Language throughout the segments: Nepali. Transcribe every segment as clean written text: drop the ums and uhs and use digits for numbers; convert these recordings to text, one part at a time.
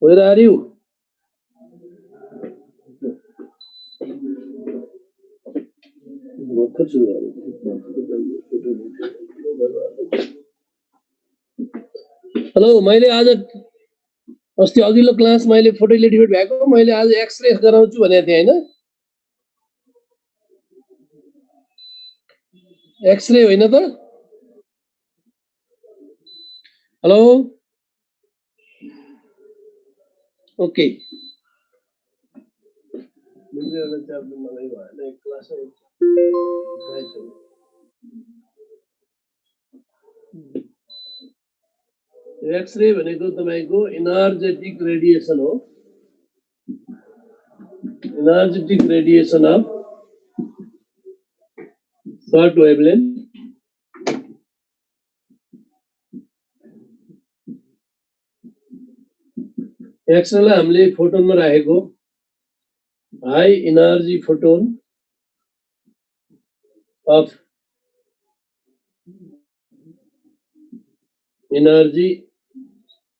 Where are you? हेलो, मैले आज अस्ति अघिल्लो क्लास मैले फोटो इलेक्ट्रिक भएको, मैले आज एक्सरे गराउँछु भनेको थिएँ हैन? एक्सरे होइन त? Hello, okay. एक्सरे भनेको तपाईको एनर्जेटिक रेडिएसन हो, energetic radiation of short wavelength. X-ray लाई हामीले फोटोनमा राखेको high energy photon of energy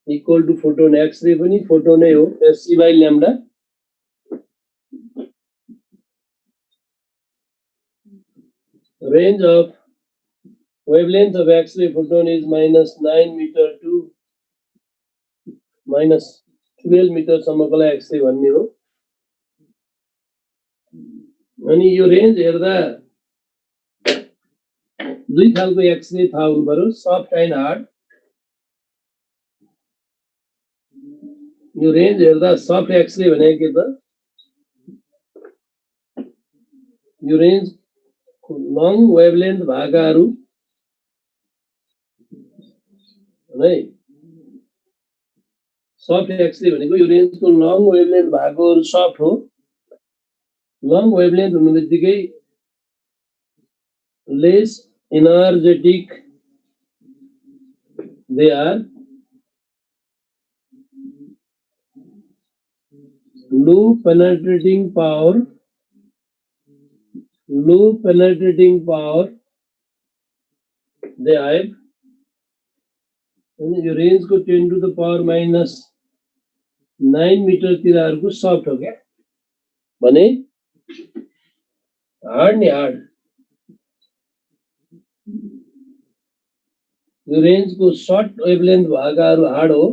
equal to photon x-ray पनि photon नै हो, sc by lambda। range of wavelength of x-ray photon is -9 meter to -12 meter सम्मकोलाई x-ray भन्ने हो। अनि यो रेन्ज हेर्दा दुई खालको एक्सरे थाहा हुनु पर्यो, सफ्ट एन्ड हार्ड। यो रेन्ज हेर्दा सफ्ट एक्सरे भनेको के त? यो रेन्ज लङ वेभलेन्थ भागाहरू है। सफ्ट एक्सरे भनेको यो रेन्जको लङ वेभलेन्थ भागहरू सफ्ट हो। लङ वेभलेन्थ हुनु बित्तिकै less energetic they are, low penetrating power they have, and यो रेंज को 10 to the power -9 मीटर तिरहरूको सफ्ट हो क्या भने हार्ड नि हार्ड। यो रेंज को शॉर्ट वेवलेंथ भागहरू हार्ड हो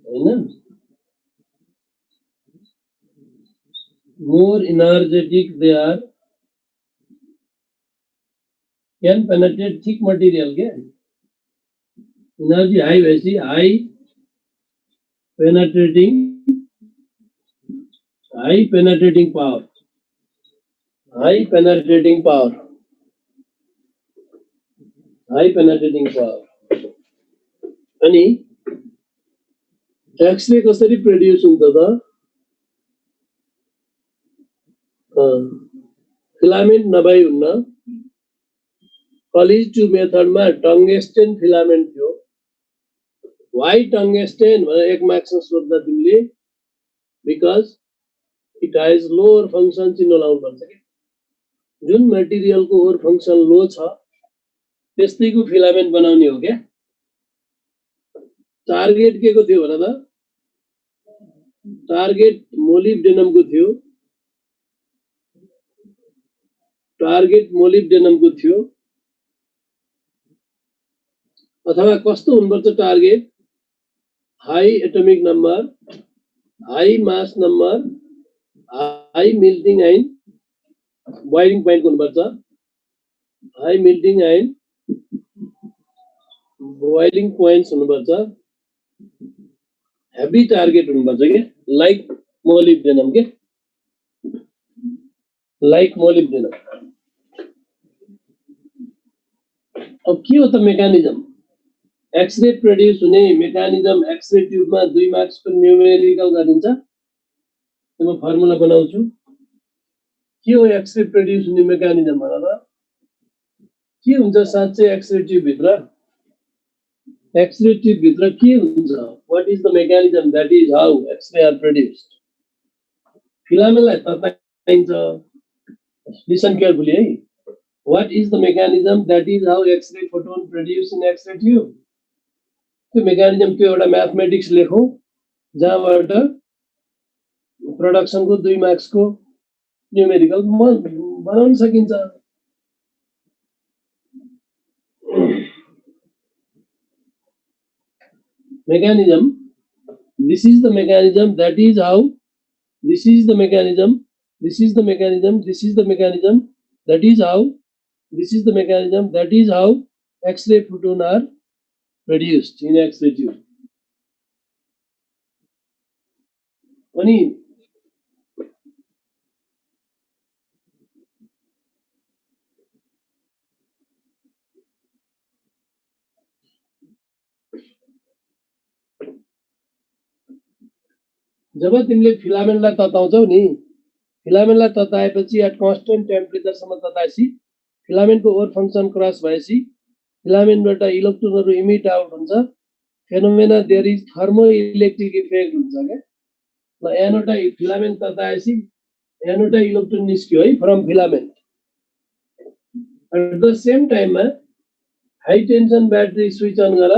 हैन। more energetic they are, can penetrate thick material के एनर्जी हाई भएपछि हाई पेनेट्रेटिङ पावर। अनि एक्सरे कसरी प्रोड्युस हुन्छ त? फिलामेन्ट नभई हुन्न। कलेज टु मेथडमा टंगस्टेन फिलामेन्ट थियो। वाइ टंगस्टेन भनेर एक मार्क्समा सोध्दा तिमीले because it has lower function चिन्ह लाउनु पर्छ के। जुन मटेरियलको ओर फंक्सन लो छ त्यस्तैको फिलामेन्ट बनाउने हो क्या। टार्गेट के को थियो भन त? टार्गेट मोलिब्डेनमको थियो। अथवा कस्तो हुनुपर्छ target? High atomic number, high mass number, high melting and boiling point हुनुपर्छ। High melting and boiling points हुनुपर्छ। हेभी टार्गेट हुनुपर्छ के, लाइक मोलिब्डेनम के, लाइक मोलिब्डेनम। अब के हो त मेकानिजम? एक्सरे प्रोड्युस हुने मेकानिजम एक्सरे ट्युबमा 2 मार्क्सको न्यूमेरिकल गरिन्छ। म फर्मुला बनाउँछु। के हो एक्सरे प्रोड्युस हुने मेकानिजम भन त? के हुन्छ साच्चै एक्सरे ट्युब भित्र? एक्सरे ट्युब भित्र के हुन्छ? What is the mechanism that is how X ray are produced? फिलामेन्टलाई तताइन्छ। लिसन केयरफुली है। What is the mechanism that is how X-ray photon produced in X-ray tube? त्यो मेकानिजम त्यो एउटा म्याथमेटिक्स लेखौं जहाँबाट प्रोडक्सन को 2 मार्क्स को न्यूमेरिकल बनाउन सकिन्छ। mechanism, this is the mechanism, that is how, this is the mechanism, this is the mechanism, this is the mechanism, that is how, this is the mechanism, that is how X-ray photon are produced in X-ray tube. अनि जब तिमीले फिलामेन्टलाई तताउँछौ नि, फिलामेन्टलाई तताएपछि एट कन्स्टेन्ट टेम्परेचरसम्म तताएपछि फिलामेन्टको ओर फंक्सन क्रस भएपछि फिलामेन्टबाट इलेक्ट्रोनहरु इमिट आउट हुन्छ। Phenomena there is thermoelectric effect हुन्छ के। ल एनोटा फिलामेन्ट तताएपछि एनोटा इलेक्ट्रोन निस्क्यो है from filament. At the same टाइममा high tension battery switch on गर।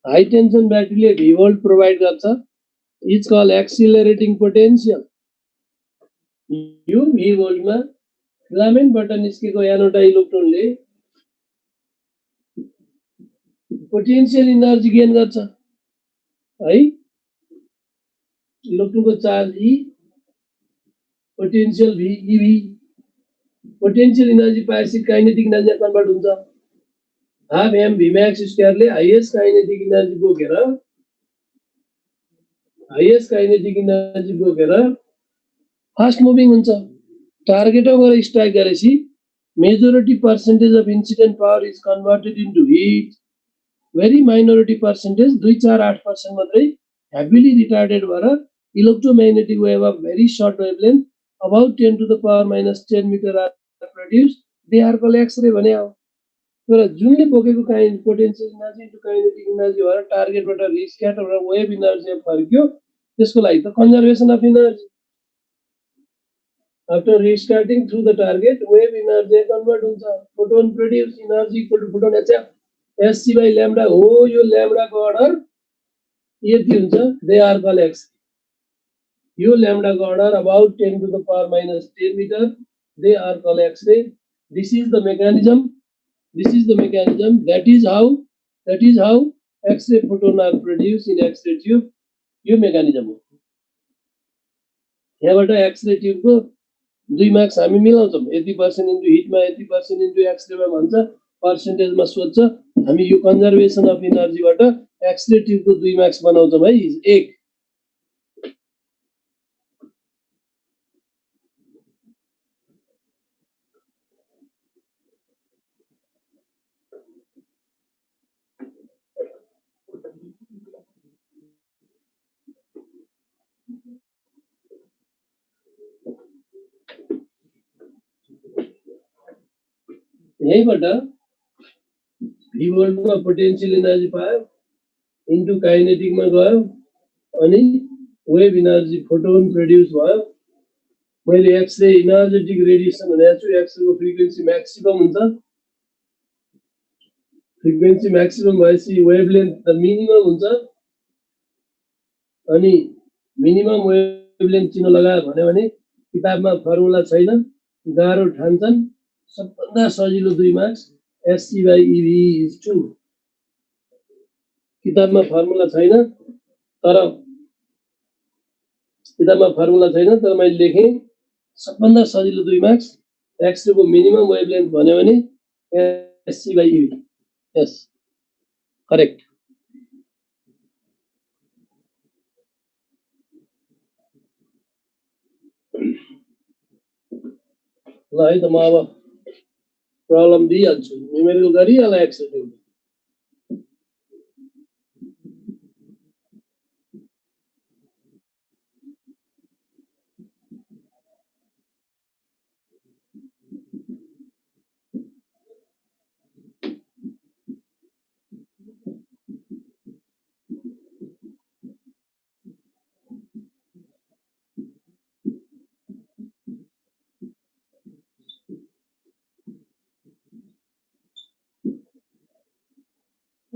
हाई टेन्सन ब्याट्रीले भी भोल्ट प्रोवाइड गर्छ। Is called accelerating potential. यो भी भोल्टमा फिलामेन्टबाट निस्केको एनोटा इलेक्ट्रोनले पोटेन्शियल एनर्जी गेन गर्छ है। इलेक्ट्रोनको charge E, potential V EV. Potential energy पाएपछि काइनेटिक एनर्जी कन्भर्ट हुन्छ। हाफ एम भी मैक्स स्क्वायरले हाईएस्ट काइनेटिक एनर्जी बोकेर फास्ट मुभिङ हुन्छ। टार्गेटमा गएर स्ट्राइक गरेपछि majority percentage of incident power is converted into heat. Very minority percentage 2-4-8% मात्रै हेभिली रिटार्डेड भएर electromagnetic wave of very short wavelength about 10 to the power minus 10 metre are produced. They are called X-ray भने हो। तर जुनले बोकेको potential energy into kinetic energy भएर टार्गेटबाट रिस्क्याटर र वेभ एनर्जी फर्क्यो, त्यसको लागि त conservation of energy. After rescattering through the target wave energy convert हुन्छ। Photon produce energy equal to photon HF SC by lambda हो। यो ल्याम्डाको अर्डर यति हुन्छ। They are called X. यो ल्याम्डाको order about 10 to the power minus 10 metre. They are called X ray. This is the mechanism. This is the mechanism. That is how X-ray photon are produced in X-ray tube. यो मेकानिजम हो। यहाँबाट X-ray tube को 2 मार्क्स हामी मिलाउँछौं। यति पर्सेन्ट इन्टु हिटमा, यति पर्सेन्ट इन्टु एक्स-रेमा भन्छ, पर्सेन्टेजमा सोध्छ। हामी यो कन्जर्भेसन अफ एनर्जीबाट X-ray tube को 2 मार्क्स बनाउँछौं है। 1 यहीबाट भी भोल्टमा पोटेन्शियल एनर्जी पायो इन्टु काइनेटिकमा गयो अनि वेभ एनर्जी फोटोन प्रोड्युस भयो। मैले एक्स-रे एनर्जेटिक रेडिएसन भनेको छु। एक्स-रे को फ्रिक्वेन्सी म्याक्सिमम हुन्छ। फ्रिक्वेन्सी म्याक्सिमम भएपछि वेभलेन्थ त मिनिमम हुन्छ। अनि मिनिमम वेभलेन्थ चिन्ह लगायो भने किताबमा फर्मुला छैन, गाह्रो ठान्छन्। सबभन्दा सजिलो 2 marks SC by EV is 2। किताबमा फर्मुला छैन तर मैले लेखेँ सबभन्दा सजिलो 2 मार्क्स एक्स-रे को मिनिमम वेभलेन्थ भन्यो भने SC by EV. Yes correct. ल है त म अब प्रब्लम दिइहाल्छु। न्युमेरिकल गरिहाल X ray tube.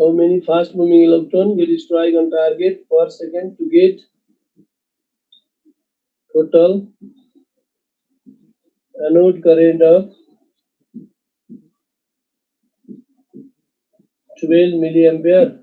how many fast moving electron get strike on target per second to get total anode current of 12 milliampere.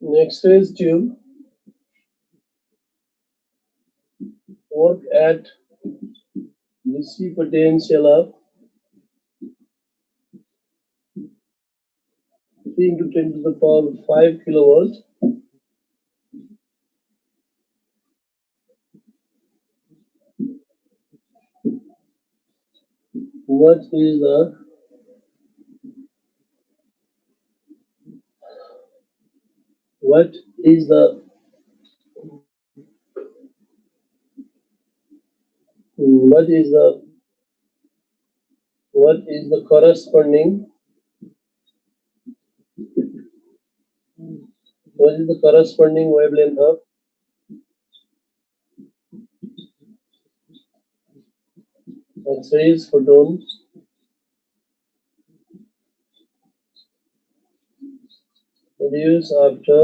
Next is tube. Work at DC potential of 3 into 10 to the power 5 kilovolts. What is the what is the corresponding wavelength of X-rays photons produced after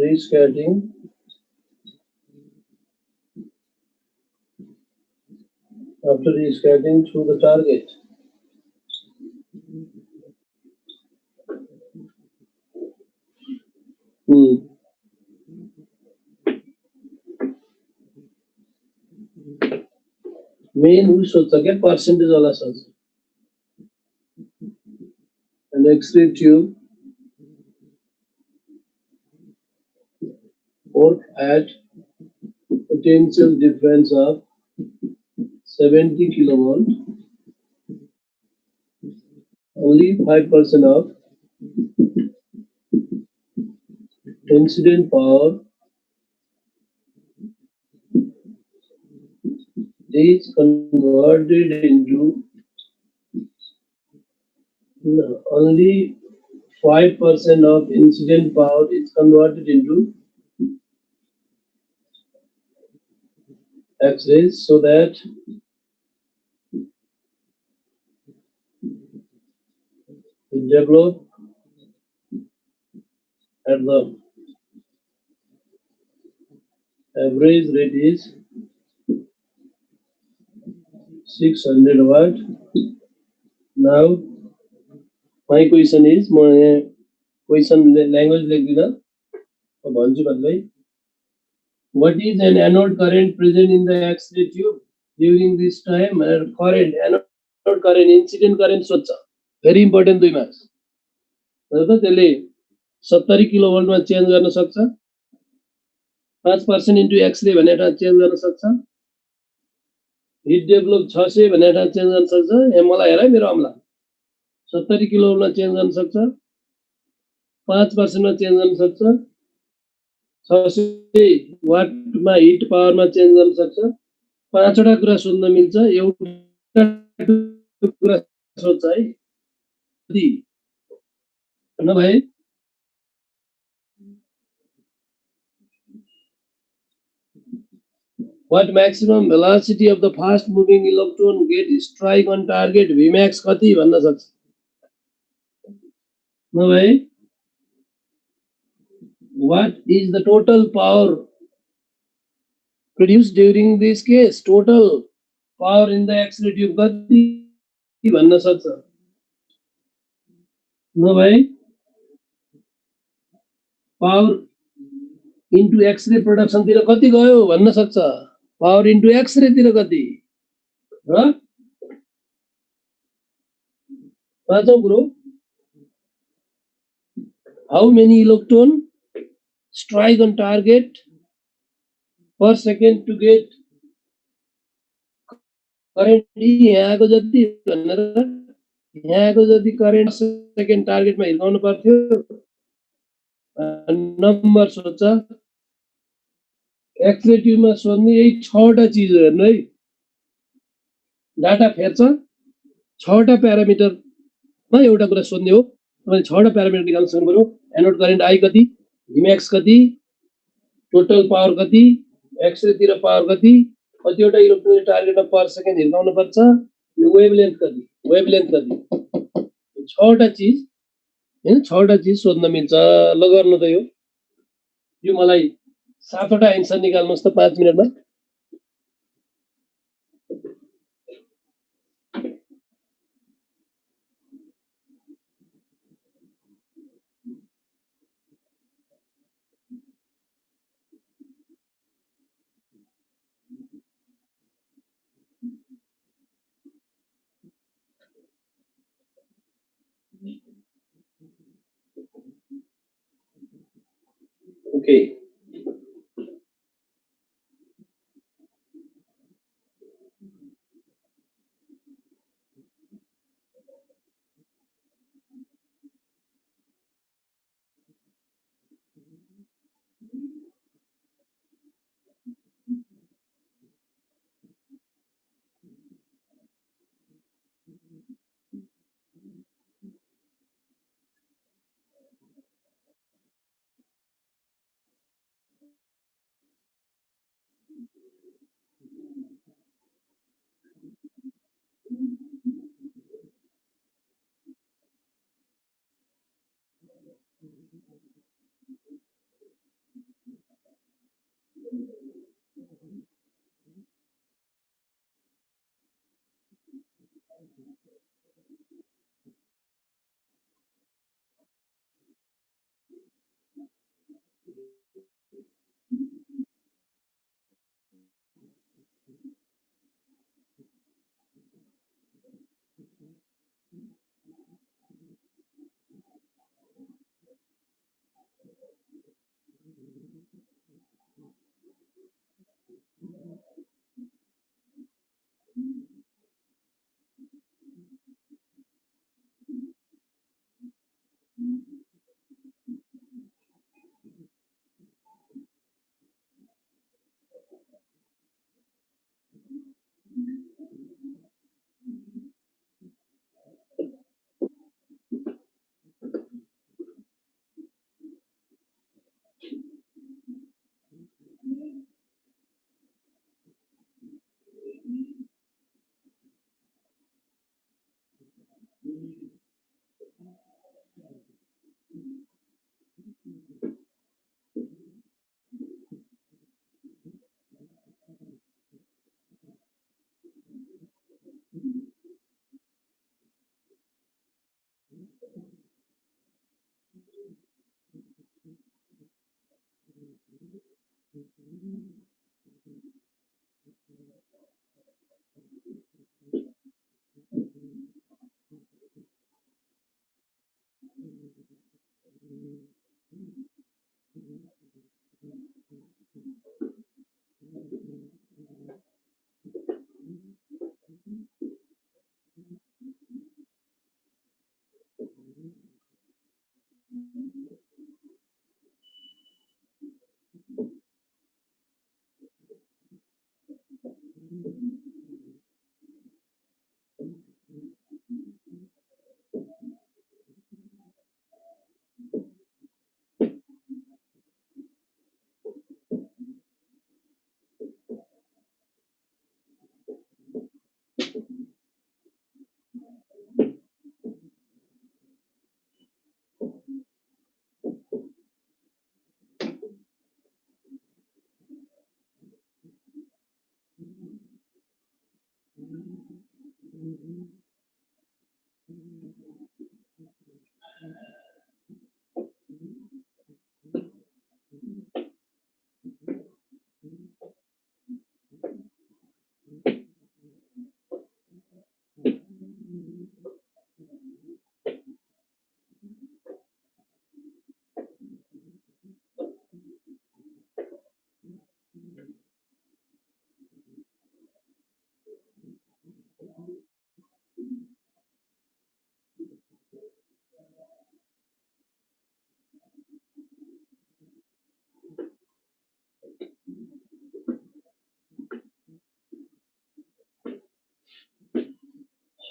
rescattering through the target? Main who सोचा क्या percentage वाला सोचा an X-ray tube work at potential difference of 70 kilovolt. Only 5% of incident power is converted into only 5% of incident power is converted into X-rays, so that it develop at the average rate is 600 watt. Now my question is question language लेख्दिन भन्छु भन्दै what is an anode current present in the X-ray tube during this time? Anode current incident current सोध्छ very important 2 मार्क्स र त त्यसले 70 किलोभोल्ट मा चेन्ज गर्न सक्छ 5% इन्टु एक्स-रे भनेर चेन्ज गर्न सक्छ हिट डेभलप 600 भनेर चेन्ज गर्न सक्छ यहाँ मलाई हेर मेरो अमला 70 किलोभोल्ट मा चेन्ज गर्न सक्छ 5% मा चेन्ज गर्न सक्छ 600 वाट मा हिट पावर मा चेन्ज गर्न सक्छ 5 वटा कुरा सोध्न मिल्छ एउटा कुरा सोध्छ है न भाइ what maximum velocity of the fast moving electron get strike on target Vmax कति भन्न सक्छ न भाइ what is the total power produced during this case? Total power in the X-ray tube कति भन्न सक्छ न भाइ power into X-ray production तिर कति गयो भन्न सक्छ power into X-ray तिर कति र पाँचौं कुरो, how many electron strike on target per second to get current यहाँको जति भनेर यहाँको जति करेन्ट सेकेन्ड टार्गेटमा हिर्काउनु पर्थ्यो। नम्बर सोध्छ, एक्सरे ट्युबमा सोध्ने यही 6वटा चिज हो हेर्नु है। डाटा फेर्छ, 6वटा प्यारामिटरमा एउटा कुरा सोध्ने हो। तपाईले 6वटा प्यारामिटर निकाल्न सक्नु पर्यो। एनोड करेन्ट आई कति, भिम्याक्स कति, टोटल पावर कति, एक्सरे तिर पावर कति, कतिवटा इलेक्ट्रोन टार्गेटमा पर सेकेन्ड हिर्काउनु पर्छ, वेभलेन्थ कति, वेभलेन्थ कति, 6वटा चिज हैन, 6वटा चिज सोध्न मिल्छ। ल गर्नु त यो मलाई 7वटा एन्सर निकाल्नुस् त 5 मिनेटमा। ओके,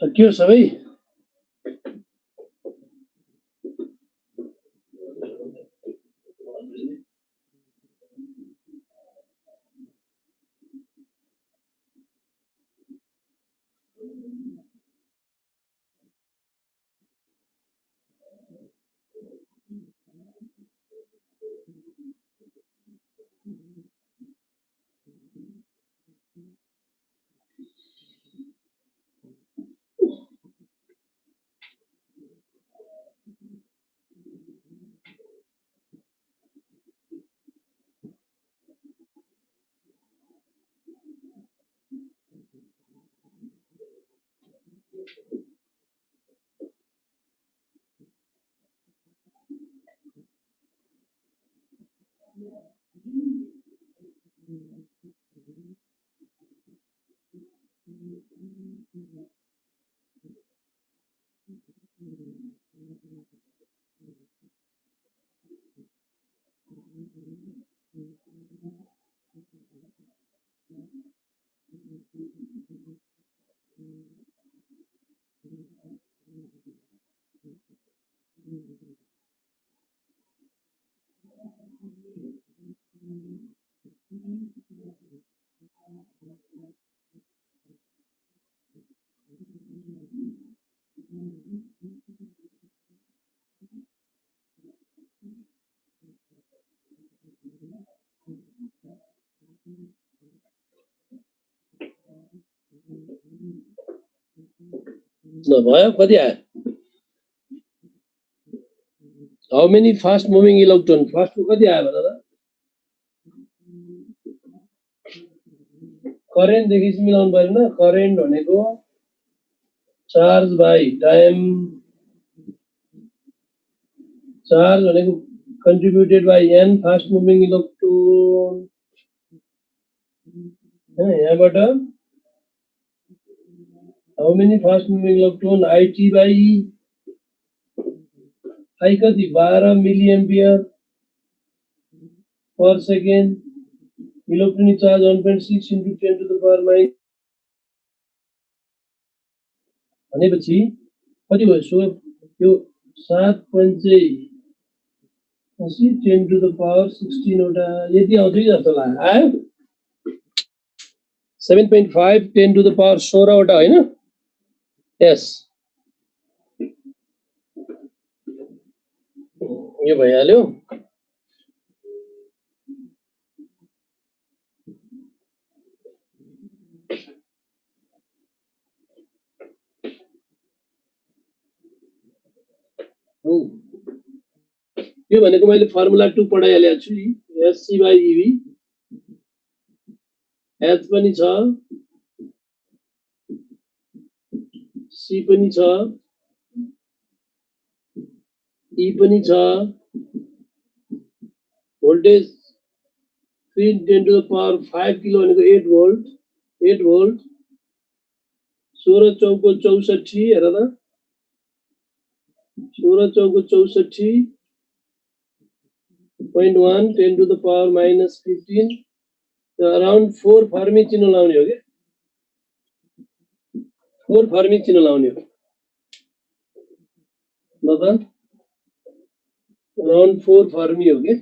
सक्यो सबै ल भयो कति आयो how many fast moving electron फर्स्टको कति आयो भन त करेन्ट देखि मिलाउनु पर्दैन करेन्ट भनेको चार्ज बाई टाइम चार्ज भनेको contributed by n fast moving electron यहाँबाट how many fast moving electron IT by I कति 12 milliampere per second electronic charge 1.6 into 10 to the power minus भनेपछि कति भयो सो यो 7.6 10 to the power 16 वटा यति आउँछ कि जस्तो लाग्यो आयो 7.5 10 to the power 16 वटा हैन यस यो भइहाल्यो यो भनेको मैले फर्मुला 2 पढाइहालेको छु नि SC by EV H पनि छ C पनि छ E पनि छ voltage 3 10 to the power 5 kilo भनेको 8 volt 16 चौको 64 हेर त 16 चौको 64.1 10 to the power minus 15 around 4 Fermi चिन्ह लाउने हो के 4 फर्मी चिन्ह लाउने हो ल त around 4 फर्मी हो के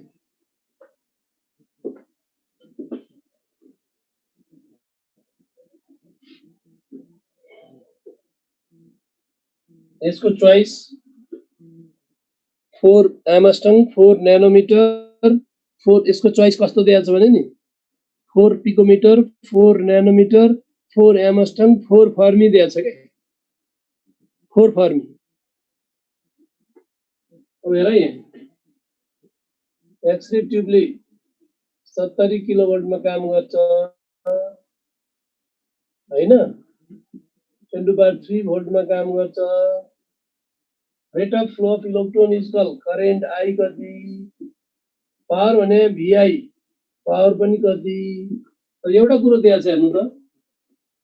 यसको चोइस 4 एमस्टङ 4 नैनोमीटर 4 यसको चोइस कस्तो दिएको छ भने नि 4 पिकोमीटर 4 नैनोमीटर 4 एमस्टङ 4 फर्मी दिएको छ के 4 फर्मी अब हेर यहाँ एक्सरे ट्युबले 70 किलोवाटमा काम गर्छ हैन 10⁻³ भोल्टमा काम गर्छ rate of flow of electron is called current I कति पावर भने VI पावर पनि कति एउटा कुरो दिएको छ हेर्नु त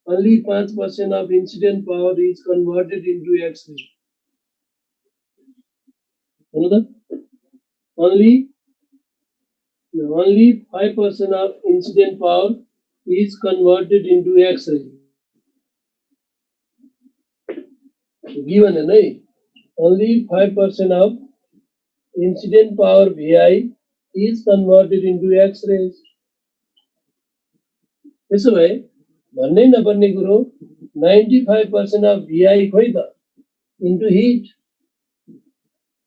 only 5% of incident power is converted into X-ray. Another? Only 5% of incident power is converted into X-ray. Given, right? Only 5% of incident power VI is converted into X-rays. त्यसो भए भन्नै नपर्ने कुरो 95% of VI खोइ त into heat.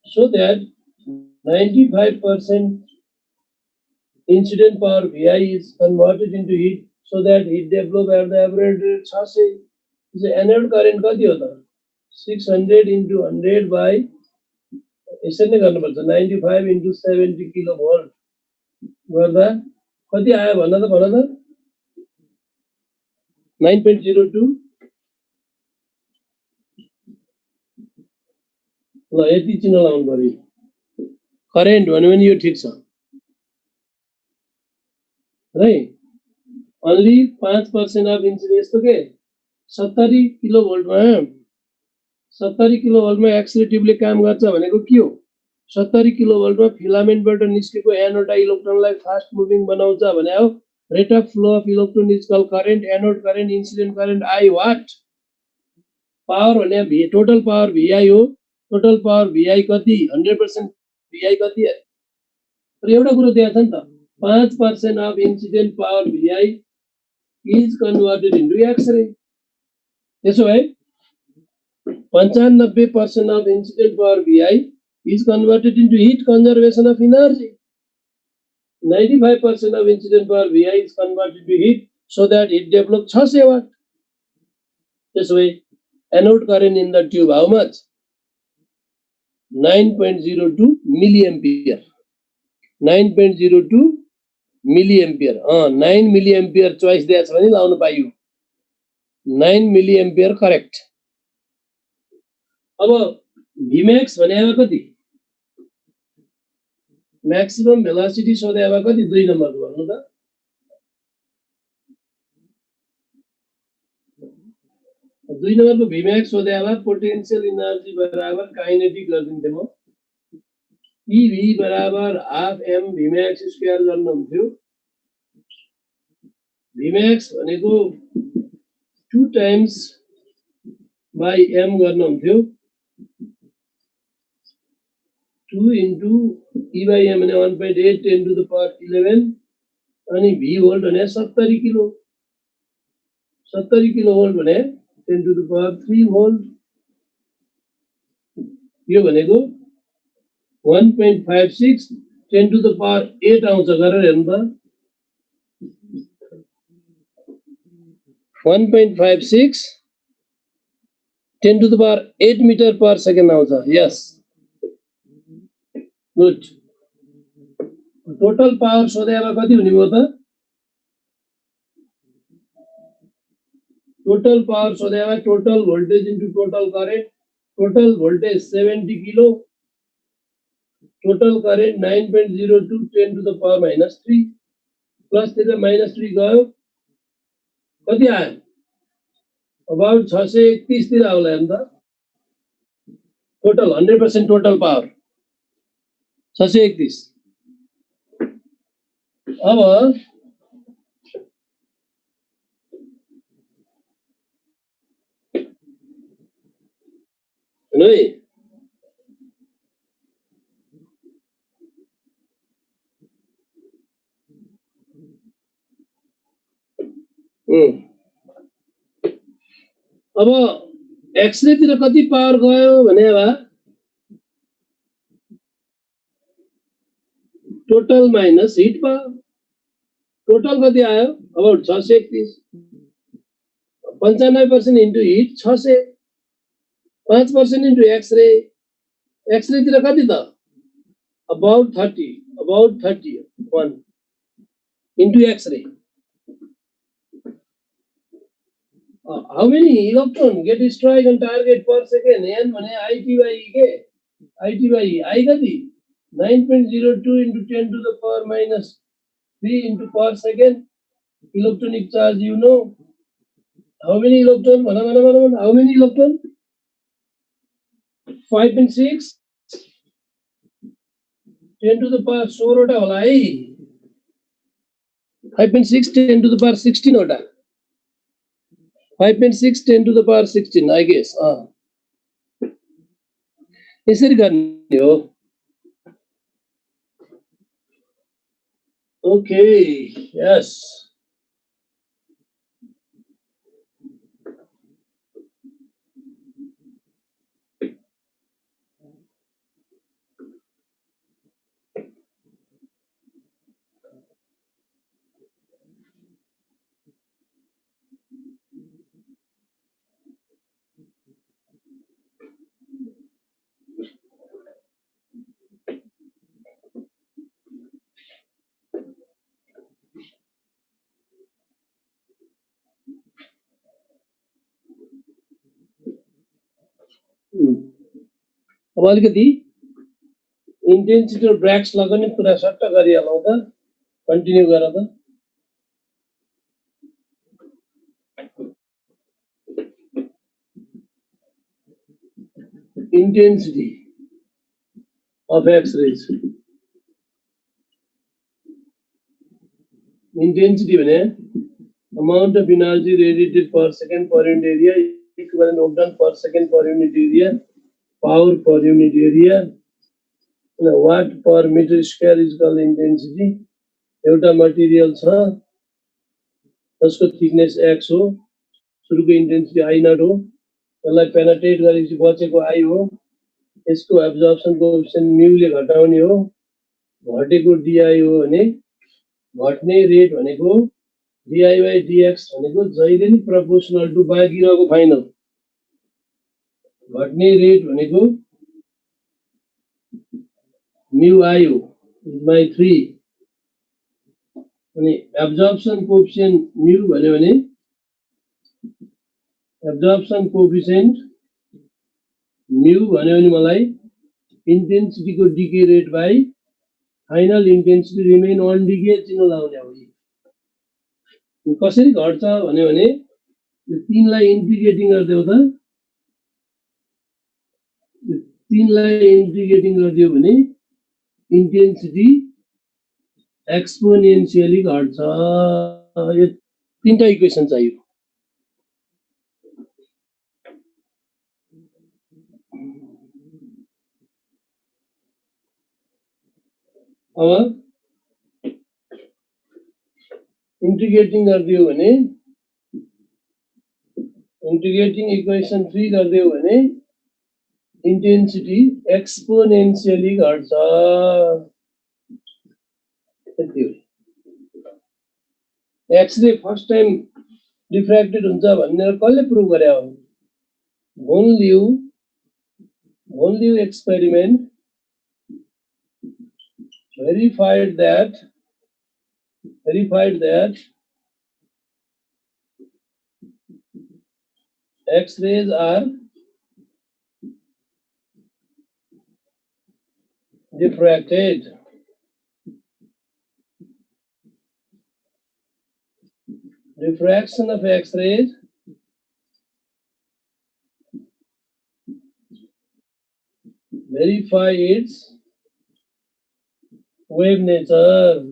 So that 95% incident power VI is converted into heat, so that heat develop at the average rate 600. So anode current कति हो त 600 into 100 by यसरी नै गर्नुपर्छ 95 into 70 किलोभोल्ट गर्दा कति आयो भन त 9.02 ल यति चिन्ह लाउनु पर्यो करेन्ट भन्यो भने यो ठीक छ है only 5% of इन्सिडेन्ट यस्तो के 70 किलोभोल्टमा एक्सरे ट्युबले काम गर्छ भनेको के हो 70 किलोभोल्टमा फिलामेन्टबाट निस्केको एनोड इलेक्ट्रोनलाई फास्ट मुभिङ बनाउँछ भने हो rate of flow of electron is called current anode current incident current I what power भने टोटल पावर VI हो टोटल पावर VI कति 100% VI कति है तर एउटा कुरो दिएको छ नि त 5% of incident power VI is converted into X-ray. त्यसो भए 95% of incident power VI is converted into heat conservation of energy. 95% of incident power VI is converted to heat so that it develops 600 watt. This way, anode current in the tube how much? 9.02 milliampere. 9.02 milliampere. 9 milliampere choice दिएको छ भने लाउन पाइयो 9 milliampere correct. अब Vmax भनेको कति maximum velocity सोधेको कति 2 नम्बरको भन्नु त 2 नम्बरको Vmax सोधेको पोटेन्शियल एनर्जी बराबर काइनेटिक गरिदिन्थे म EV बराबर हाफ m Vmax स्क्वायर गर्नु हुन्थ्यो Vmax भनेको 2 times by m गर्नु हुन्थ्यो 2 into E by m भने 1.8 10 to the power 11 अनि V volt भने 70 किलो 70 किलो volt भने 10 to the power 3 volt यो भनेको 1.56 10 to the power 8 आउँछ गरेर हेर्नु त 1.56 10 to the power 8 meter per second आउँछ yes good total power सोधेमा कति हुने भयो त total power सोधेमा total voltage into total current total voltage 70 kilo total current 9.02 10 to the power minus 3 plus तिर minus 3 गयो कति आयो about 631 तिर आउला नि त total 100% total power 631 अब नहीं अब एक्सरे तिर कति पावर गयो भने total minus heat power total कति आयो about 631 95% into heat 600 5% into X-ray X-ray तिर कति त about 31 into X-ray how many electron get destroyed on target per second n भने IT by E के IT by E I कति 9.02 into 10 to the power minus 3 into per second electronic charge you know How many electron? How many electron? 5.6. 10 to the power 4 वटा होला है. 5.6 10 to the power 16 वटा. 5.6 10 to the power 16 I guess. यसरी गर्ने हो. Okay, yes. अब अलिकति इन्टेन्सिटी र ब्रेक्स लगाउने कुरा सट्ट गरिहालौँ त. कन्टिन्यू गर त. Intensity of X-rays. Intensity भने amount of energy radiated per second per unit area equivalent work done per second per unit area, power per unit area, watt per meter square is called intensity. एउटा मटेरियल छ जसको थिकनेस x हो. सुरुको इन्टेन्सिटी I नट हो. त्यसलाई पेनेट्रेट गरेपछि बचेको I हो. यसको एब्जर्प्सन कोएफिसिएन्ट म्यू ले घटाउने हो. घटेको DI हो भने घट्ने रेट भनेको DI by DX भनेको जहिले नि प्रोपोर्शनल टु बाँकी रहेको फाइनल. घट्ने रेट भनेको म्यू I हो by 3. अनि एब्जर्प्सन कोएफिसिएन्ट म्यू भन्यो भने एब्जर्प्सन कोएफिसिएन्ट म्यू भन्यो भने मलाई इन्टेन्सिटी को decay rate by final intensity remain on decay चिन्ह लाउने हो. कसरी घट्छ भन्यो भने यो तीनलाई इन्टिग्रेटिङ गर्दियो त. यो तीनलाई इन्टिग्रेटिङ गर्दियो भने इन्टेन्सिटी एक्सपोनेन्शियली घट्छ. यो तीनटा इक्वेसन चाहियो. अब इंटीग्रेटिंग गरिदियो भने इंटीग्रेटिंग इक्वेसन 3 गरिदियो भने इंटेंसिटी एक्सपोनेंशियली घट्छ. एक्सरे फर्स्ट टाइम डिफ्रैक्टेड हुन्छ भनेर कसले प्रुभ गरे हो? भोन ल्यू experiment verified that X-rays are diffracted. Diffraction of X-rays verify its wave nature.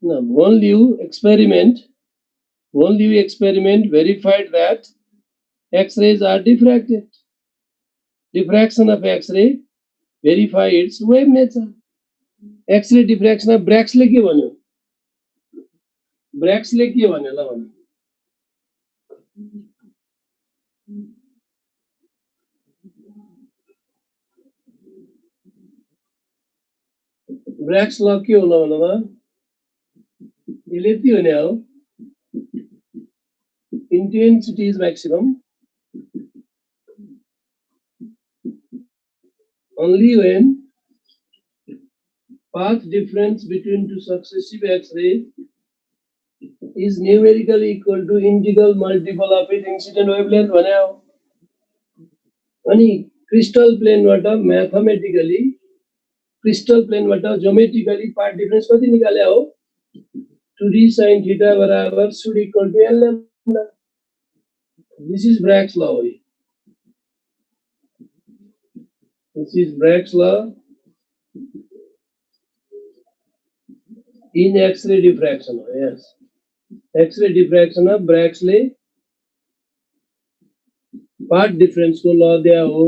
Now, Von Liu experiment verified that X-rays are diffracted. Diffraction of X-ray verify its wave nature. X-ray diffraction of Braggs ले के भन्यो? Braggs ले के भन्यो ल भन्नु? Braggs law के होला भन्नुमा? यसले यति भने हो intensity is maximum only when path difference between two successive X-rays is numerically equal to integral multiple of its incident wavelength भने हो. अनि क्रिस्टल प्लेनबाट ज्योमेट्रिकली पाथ डिफरेंस कति निकाले हो? 2d sin theta बराबर should equal to L lambda. This is Bragg's law. This is Bragg's law in X-ray diffraction. Yes, X-ray diffraction of Bragg's law. Part difference को law दिया हो.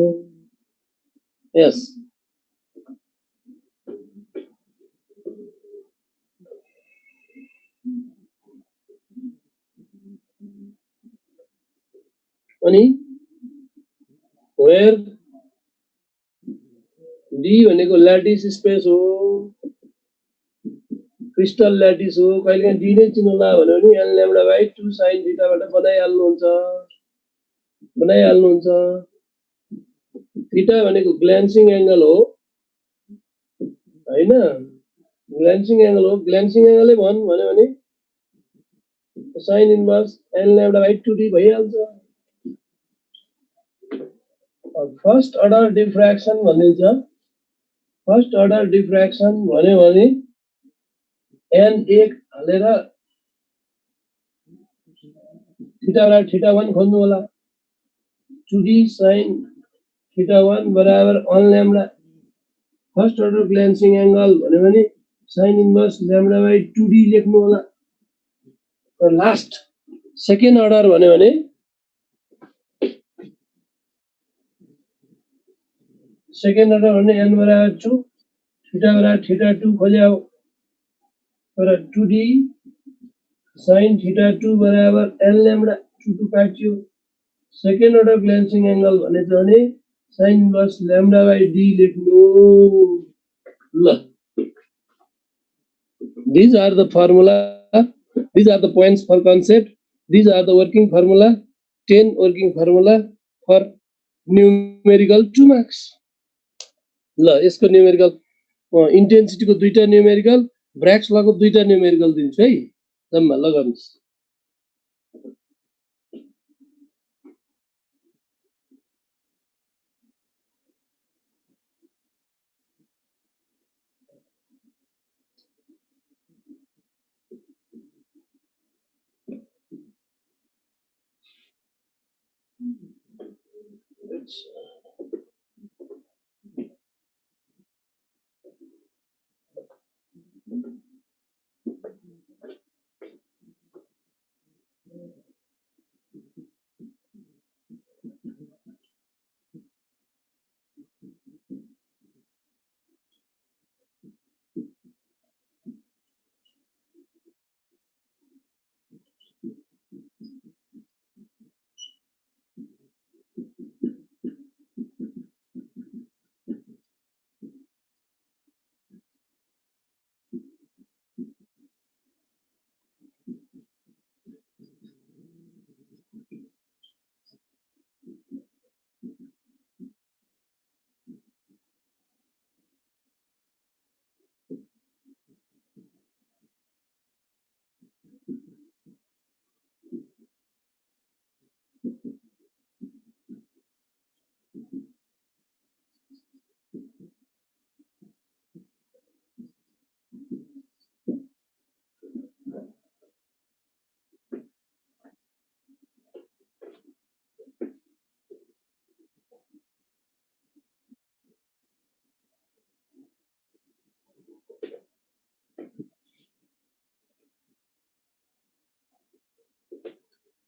Yes. अनि where D भनेको ल्याटिस स्पेस हो, क्रिस्टल ल्याटिस हो, कहिलेकाहीँ D नै चिन्नुला भन्यो भने L lambda by 2 sin theta बाट बनाइहाल्नुहुन्छ. थीटा भनेको ग्ल्यान्सिङ एंगल हो हैन, ग्ल्यान्सिङ एंगल हो, ग्ल्यान्सिङ एंगलै भन्यो भने sin inverse L lambda by 2D भइहाल्छ. फर्स्ट अर्डर डिफ्र्याक्सन भनिन्छ. फर्स्ट अर्डर डिफ्र्याक्सन भन्यो भने n 1 हालेर थीटा बराबर थीटा 1 खोज्नु होला. 2d sin थीटा 1 बराबर 1 lambda. फर्स्ट अर्डर ग्ल्यान्सिङ एंगल भन्यो भने sin inverse lambda by 2d लेख्नु होला. र लास्ट सेकेन्ड अर्डर भन्यो भने सेकेन्ड अर्डर भने n बराबर 2 थीटा बराबर थीटा 2 खोज्याओ. तर 2d sin थीटा 2 बराबर L lambda 2 काट्यो. सेकेन्ड अर्डर ग्ल्यान्सिङ एंगल भनेछ भने sin inverse lambda by d लेख्नु. ल, these are the formula, these are the points for concept, these are the working formula, 10 working formula for numerical 2 marks. ल, यसको न्यूमेरिकल इन्टेन्सिटी को दुईटा न्यूमेरिकल, ब्र्याग्स लको दुईटा न्यूमेरिकल दिन्छु है. जम्मा लगाउनुस्.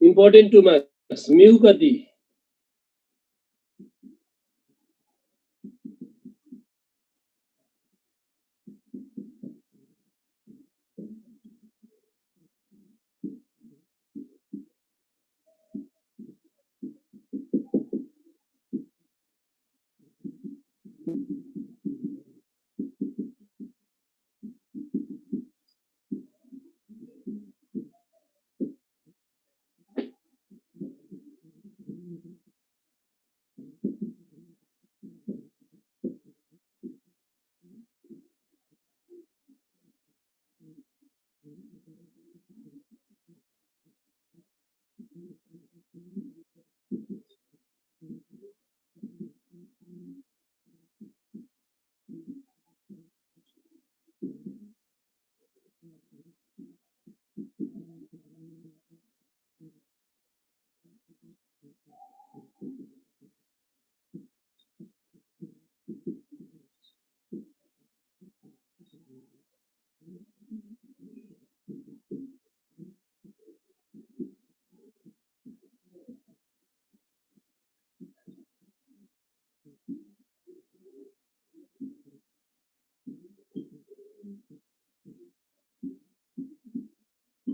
Important 2 marks. म्यू कति?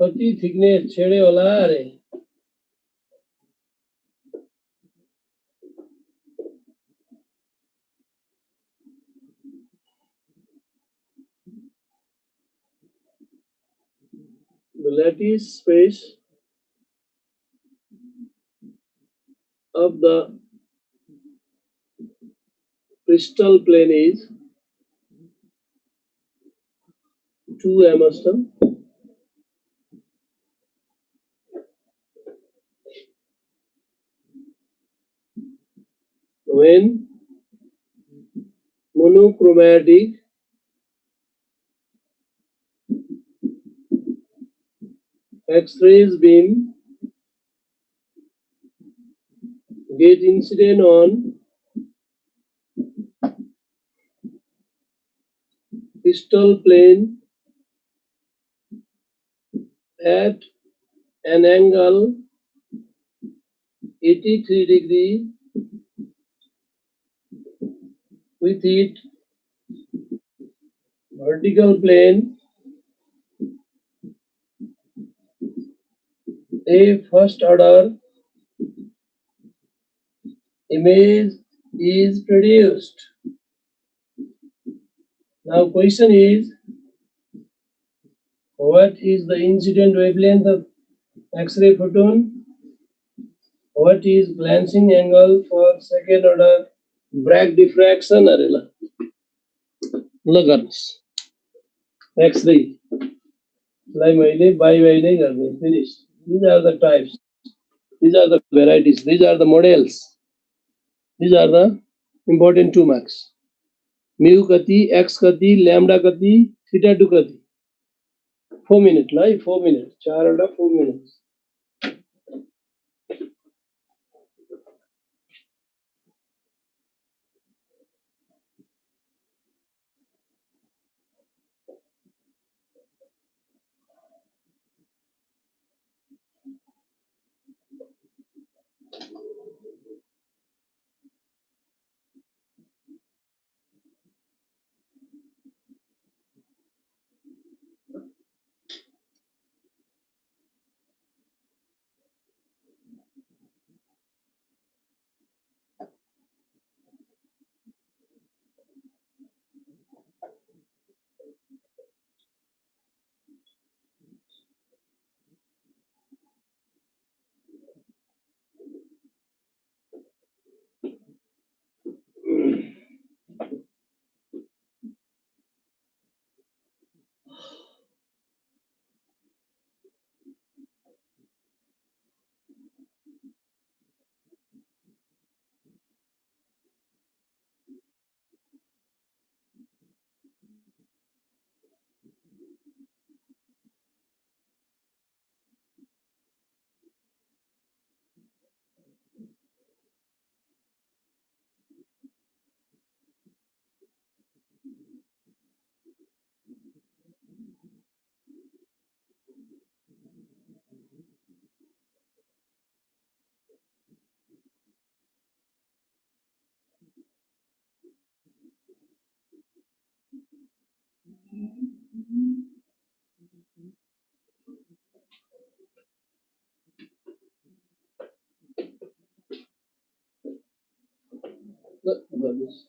कति थिकनेस छेड्यो होला अरे the lattice space of the crystal plane is 2 angstrom. When monochromatic X-rays beam get incident on crystal plane at an angle 83 degree with its vertical plane, a first order image is produced. Now question is, what is the incident wavelength of X-ray photon? What is glancing angle for second order Bragg diffraction? ल गर्नुस् X-ray लाई मैले बाई नै गर्ने finish these are the types, these are the varieties, these are the models, these are the important 2 marks. mu कति x कति lambda कति theta 2 कति 4 minutes ल 4 minutes 4 वटा 4 minutes ल गर्नुस्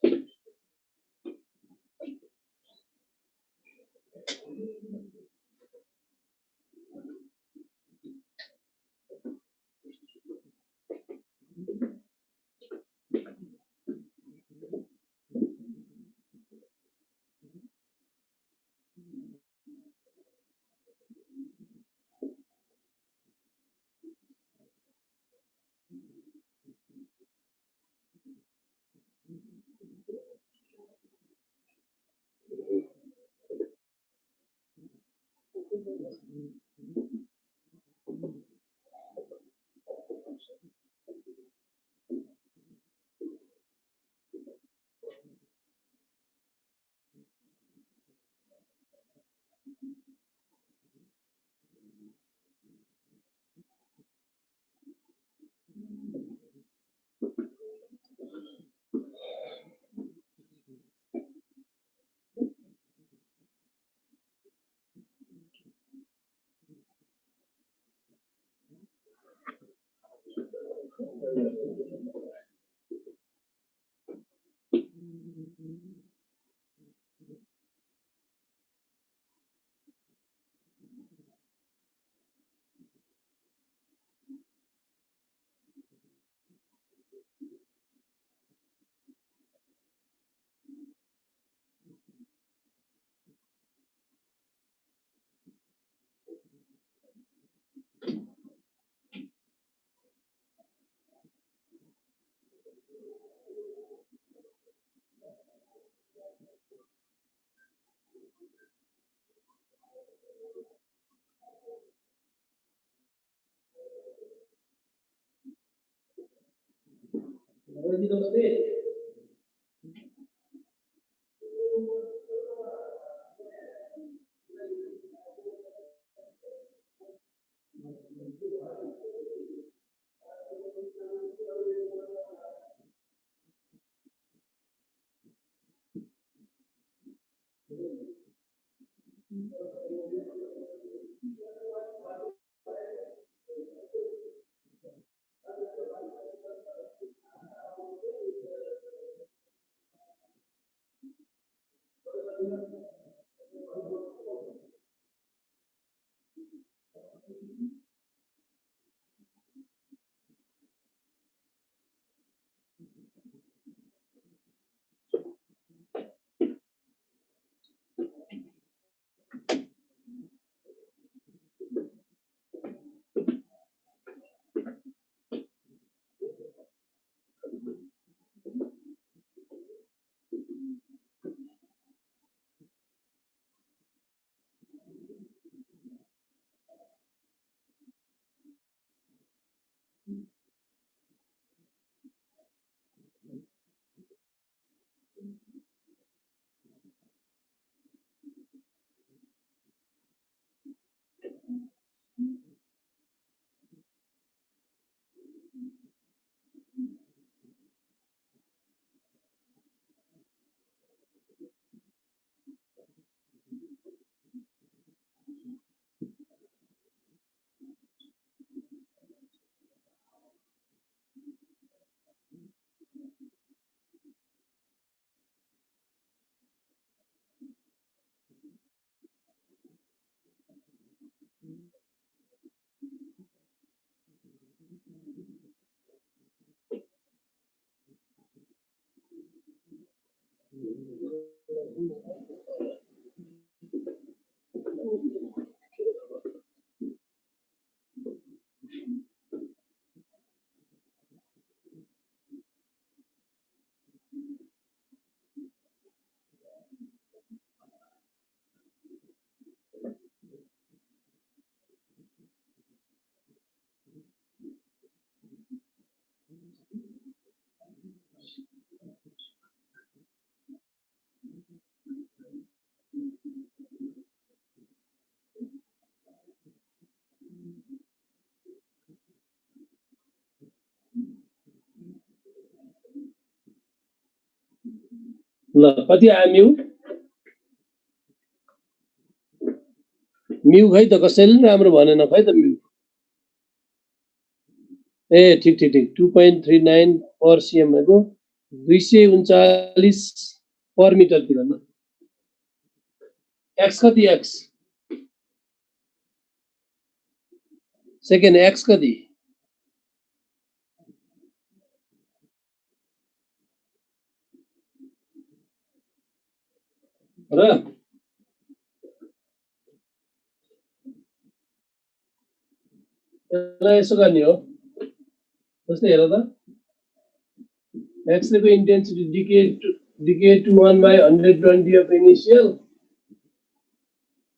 ल कति आयो म्यू खै त कसैले पनि राम्रो भनेन खै त म्यू ए ठिक ठिक ठिक 2.39 पर सीएम को 239 पर मिटर तिर न एक्स कति एक्स सेकेन्ड एक्स कति र यसलाई यसो गर्ने हो जस्तै हेर त एक्स को intensity decay to 1/120 of initial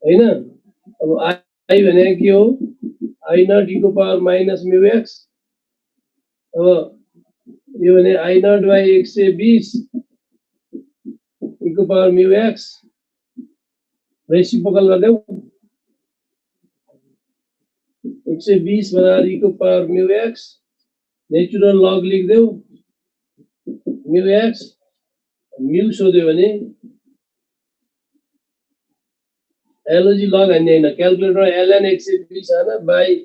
हैन अब आई भने के हो आई नट e को पावर माइनस म्यू एक्स अब यो भने आई नट बाई 120 e को पावर म्यू एक्स रेसिप्रोकल गर्देऊ 120 बनाएर e को power mu x natural log लेख्देऊ म्यू एक्स म्यू सोध्यो भने एलओजी लग हान्ने हैन क्याल्कुलेटर ln 120 हान बाई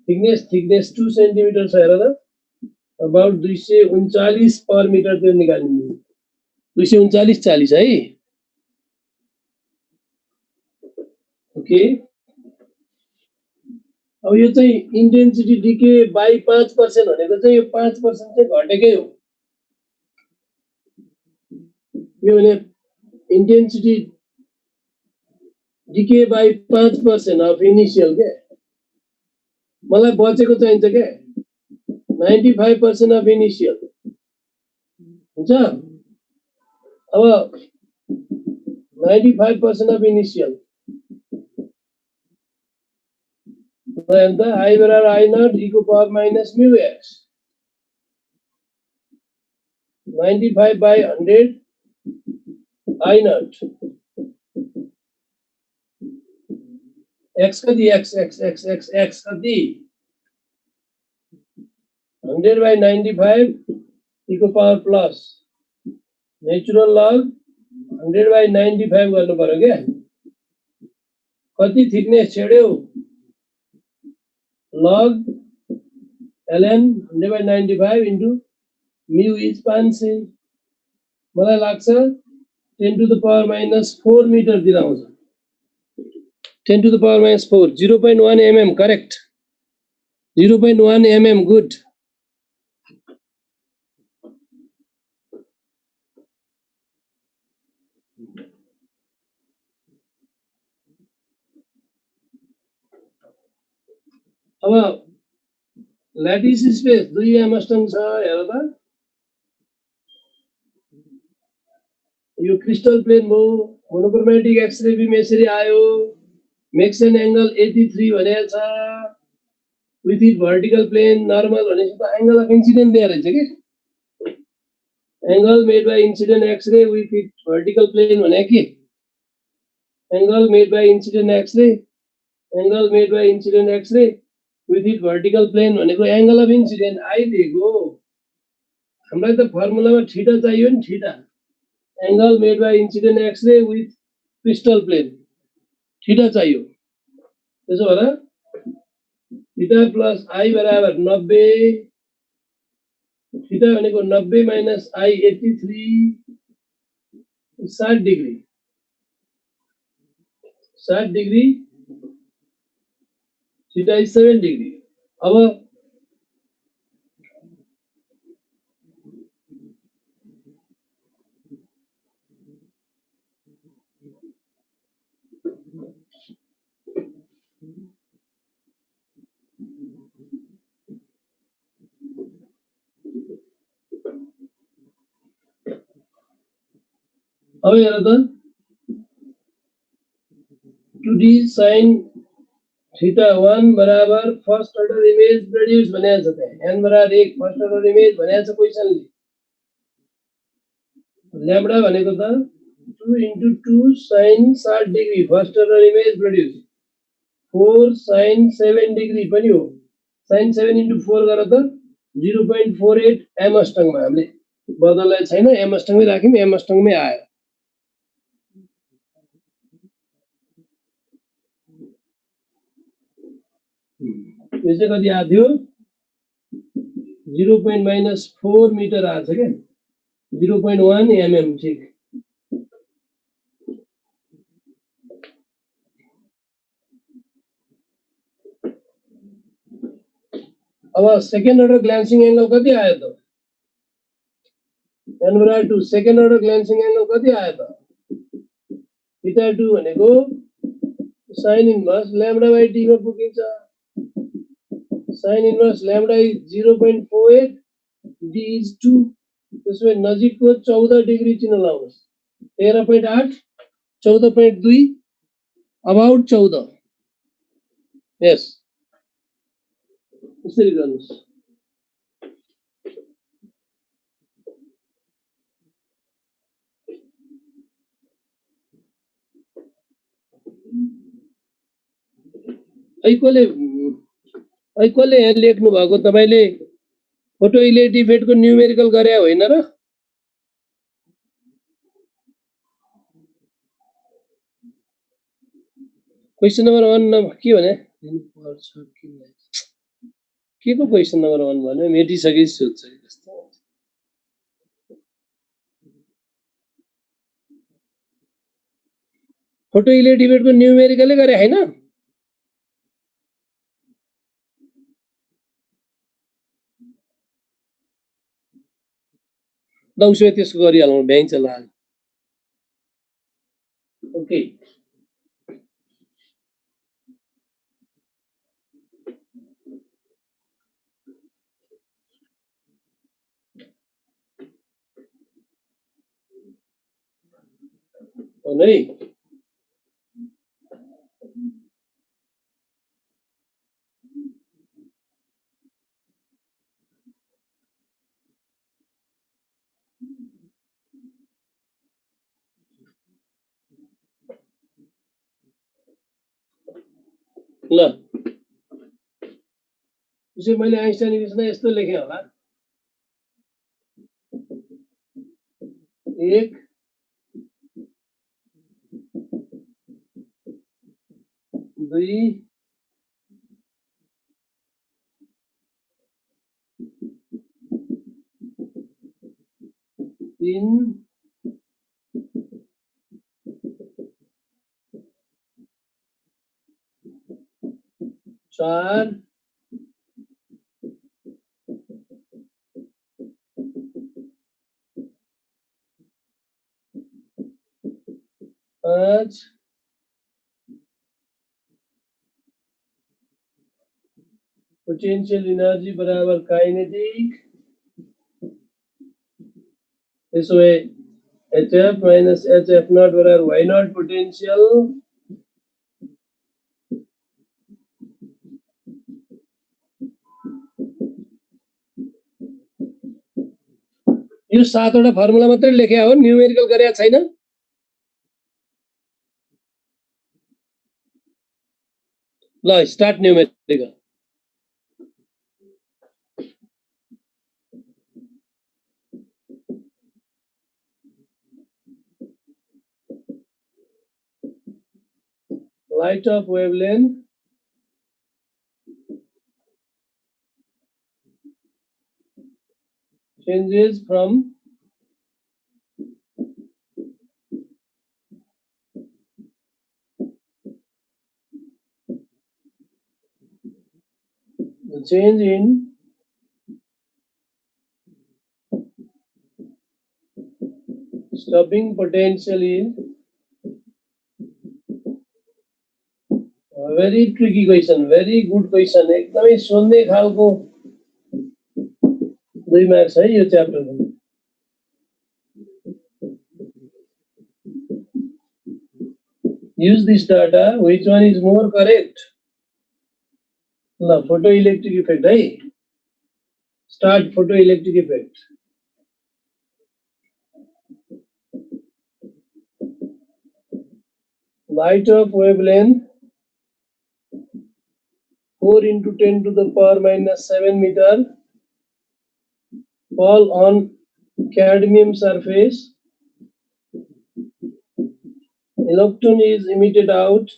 थिकनेस 2 सेन्टिमिटर छ हेर त अबाउट 239 पर मिटर त्यो निकाल्नु 239 40 है ओके अब यो चाहिँ इन्टेन्सिटी डिके बाई 5% भनेको चाहिँ यो 5% चाहिँ घटेकै हो यो भने intensity decay by 5% of initial के मलाई बचेको चाहिन्छ के 95% अफ इनिशियल हुन्छ अब 95% of initial and the I बराबर I naught e को power minus mu x 95 by 100 I naught x कति x कति 100 by 95 e को power plus natural log 100 by 95 गर्नु पर्यो के कति thickness छेड्यौ log ln 100 by 95 into mu is 500 मलाई लाग्छ 10 to the power minus 4 meter तिर आउँछ 10 to the power minus 4 0.1 mm correct 0.1 mm good अब ल्याटिस स्पेस 2 एमस्टन छ हेर त यो क्रिस्टल प्लेन हो मोनोक्रोमेटिक एक्सरे बीम यसरी आयो मेक्स एन एंगल 83 भनेको छ with it vertical plane normal भनेपछि त एंगल अफ इन्सिडेन्ट दिएर रहेछ के angle made by incident X-ray with it vertical plane भने के angle made by incident X-ray angle made by incident X-ray with it vertical plane भनेको एंगल अफ इन्सिडेन्ट आइदिएको हामीलाई त फर्मुलामा थीटा चाहियो नि theta angle made by incident X-ray with crystal plane theta चाहियो त्यसो भएर थीटा प्लस आई बराबर 90 थीटा भनेको 90 minus I 83 60 degree 60 degree theta is 7 degree अब हेर त 2d sin थीटा 1 बराबर फर्स्ट अर्डर इमेज प्रोड्यूस भनेको छ त n बराबर 1 फर्स्ट अर्डर इमेज भनेको छ क्वेशनले ल्याम्डा भनेको त 2 into 2 sin 60 degree first order image produce 4 sin 7 degree पनि हो sin 7 into 4 गरेर त 0.48 m अस्टङमा हामीले बदललाई छैन m अस्टङमै राख्यौं m अस्टङमै आयो यो चाहिँ कति आथ्यो 0.4 मिटर आछ के 0.1 mm ठीक अब सेकेन्ड अर्डर ग्लान्सिङ एंगल कति आयो त n बराबर 2 सेकेन्ड अर्डर ग्लान्सिङ एंगल कति आयो त थीटा 2 भनेको sin inverse lambda by d मा पुगिन्छ sin inverse lambda is 0.48 d is 2 त्यसमै नजिकको 14 डिग्री चिन्ह लाउनुस् 13.8 14.2 अबाउट 14 यस यसरी गर्नुस् ऐकोले यहाँ लेख्नु भएको तपाईले फोटो इलेक्ट्रिक इफेक्टको न्यूमेरिकल गरे होइन र क्वेशन नम्बर 1 के भने के को क्वेसन नम्बर 1 भन्यो मेटिसके सोध्छ जस्तो फोटो इलेक्ट्रिक को न्यूमेरिकलै गरे हैन ल उसो त्यसको गरिहालौँ भ्याइन्छ ल ओके है ल उसै मैले आइन्स्टाइन इक्वेसन यस्तो लेखेँ होला 1 2 3 4 5 पोटेंशियल एनर्जी बराबर काइनेटिक त्यसो भए HF minus HF naught बराबर Y naught पोटेंशियल यो 7 वटा फर्मुला मात्रै लेखे हो न्यूमेरिकल गरेको छैन ल start numerical light of wavelength changes from the change in stopping potential is a very tricky question, very good question. एकदमै सोध्ने खालको 2 मार्क्स है यो च्याप्टरको use this data which one is more correct ल photoelectric effect है start photoelectric effect light of wavelength 4 into 10 to the power minus 7 meter fall on cadmium surface. Electron is emitted out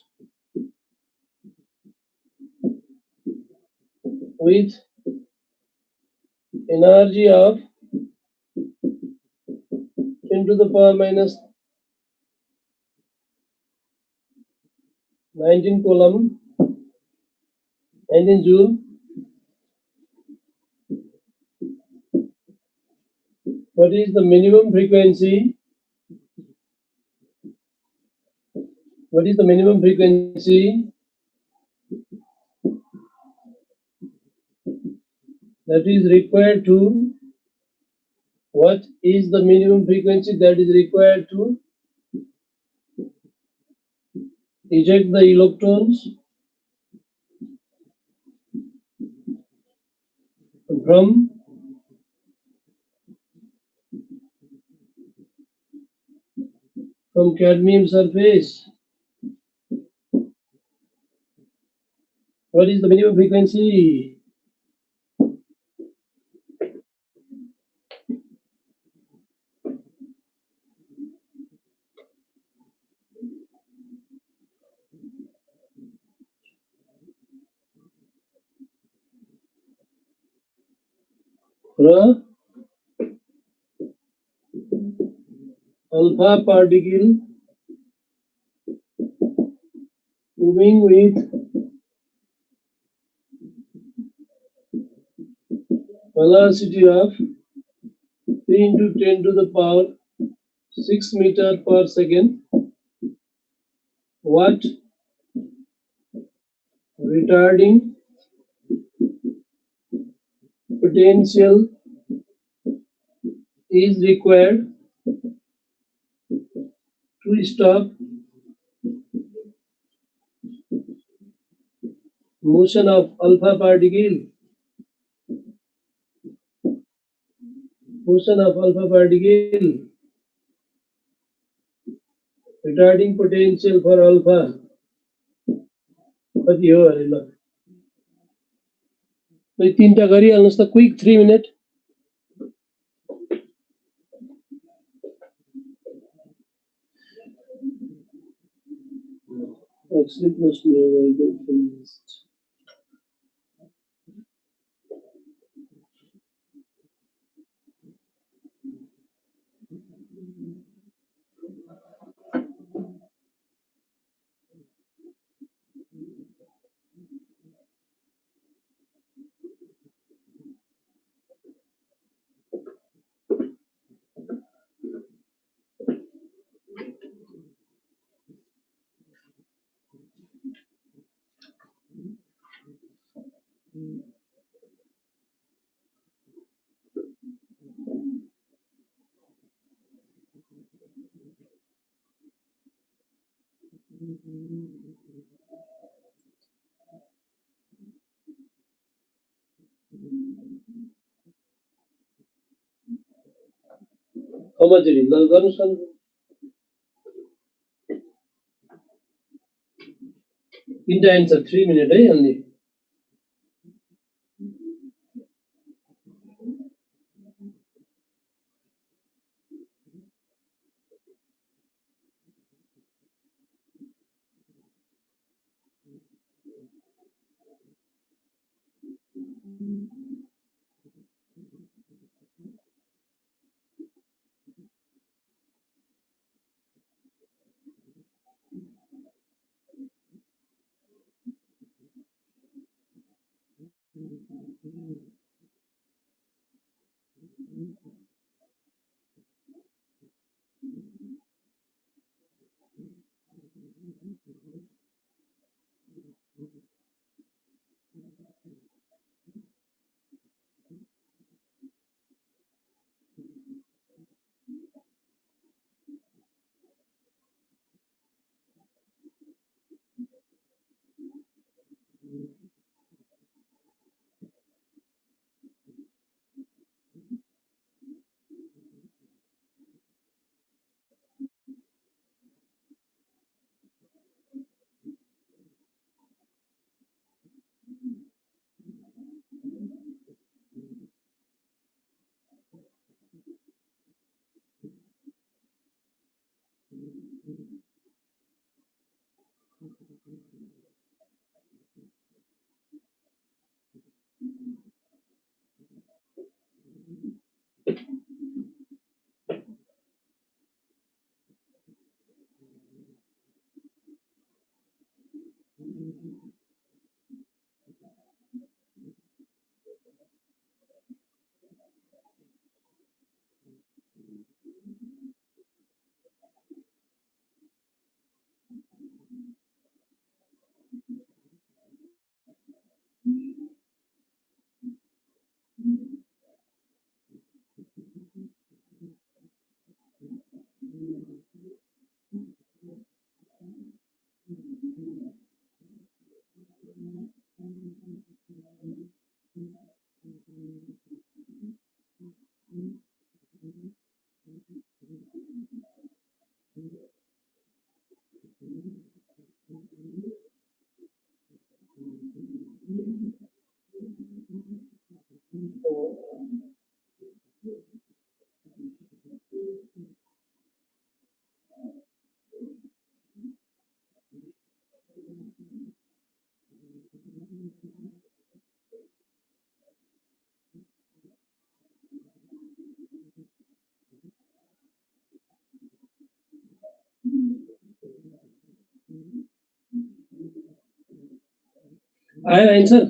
with energy of 10 to the power minus 19 coulomb, 19 joule. What is the minimum frequency? What is the minimum frequency that is required to? What is the minimum frequency that is required to eject the electrons from cadmium surface? What is the minimum frequency? र alpha particle moving with velocity of 3 into 10 to the power 6 meter per second. What retarding potential is required to stop motion of alpha particle? Motion of alpha particle. Retarding potential for alpha. कति हो अरे ल तीनटा गरिहाल्नुहोस् त quick 3 minute X-ray plus numerical finished. कमजोरी ल गर्नुस् न तीनटा आन्सर 3 मिनट है अन्ली आयो एन्सर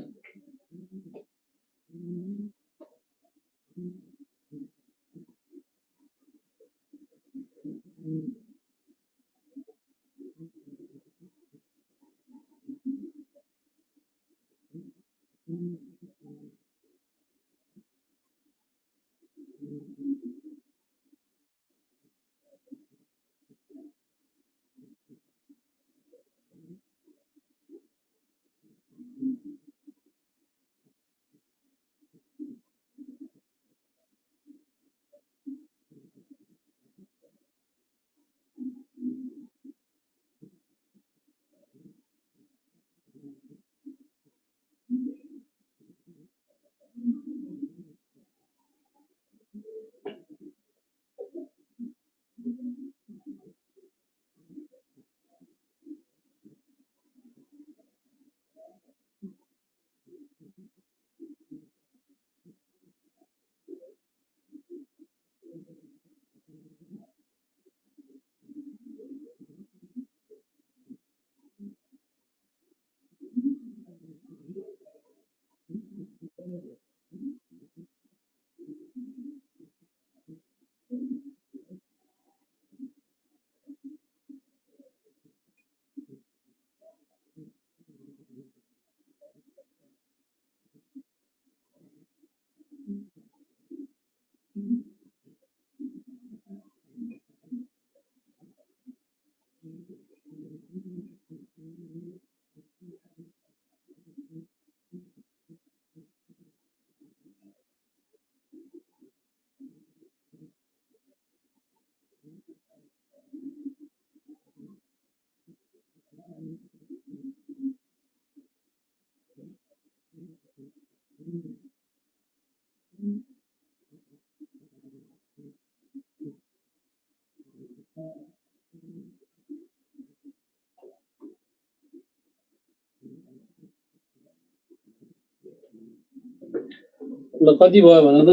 ल कति भयो भन त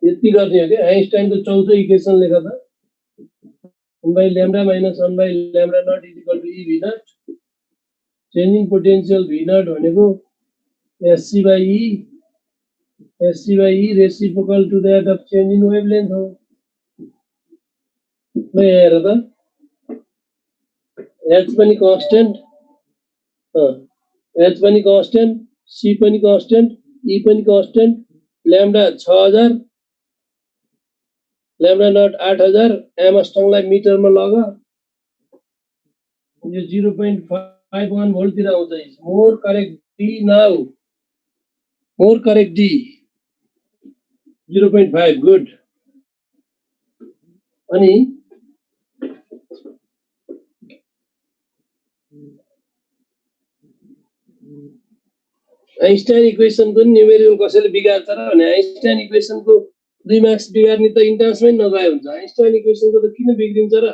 यति गर्ने हो कि आइन्स्टाइनको चौथो इक्वेसन लेख त 1 lambda minus 1 lambda naught is equal to E V naught. Changing potential V naught भनेको SC by E reciprocal to that of change in wavelength हो ल यहाँ हेर त H पनि constant H पनि constant C पनि constant E पनि constant lambda 6000 lambda naught 8000 एमस्टङलाई मिटरमा लग यो 0.51 volt तिर आउँछ more correct D now more correct D 0.5 good अनि आइन्स्टाइन इक्वेसन को न्यूमेरिकल कसैले बिगार्छ र भने आइन्स्टाइन इक्वेसन को 2 मार्क्स बिगार्ने त इन्ट्रान्समै नगए हुन्छ आइन्स्टाइन इक्वेसन को त किन बिग्रिन्छ र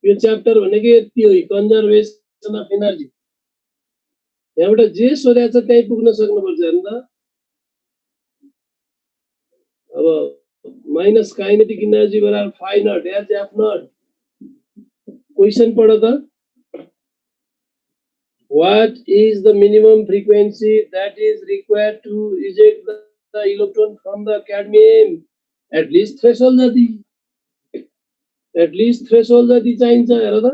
यो च्याप्टर भनेको यति हो कन्जर्भेसन अफ एनर्जी यहाँबाट जे सोधेको छ त्यही पुग्न सक्नुपर्छ हेर्नु त अब माइनस काइनेटिक एनर्जी बराबर phi naught H F naught question पढ त What is the minimum frequency that is required to eject the electron from the cadmium? At least threshold जति चाहिन्छ हेर त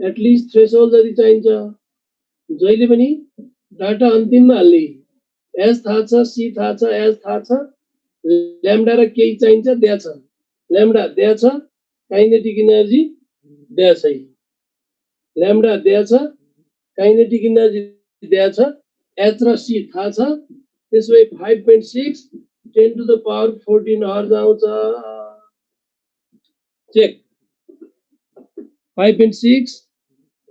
at least threshold जति चाहिन्छ जहिले पनि डाटा अन्तिममा हाल्ने S थाहा छ C थाहा छ S थाहा छ ल्याम्डा र केही चाहिन्छ दिया छ ल्याम्डा दिया छ काइनेटिक एनर्जी दिया छ lambda दिया छ काइनेटिक एनर्जी दिया छ h र c थाहा छ त्यसै 5.6 10 to the power 14 हर्ज आउँछ check 5.6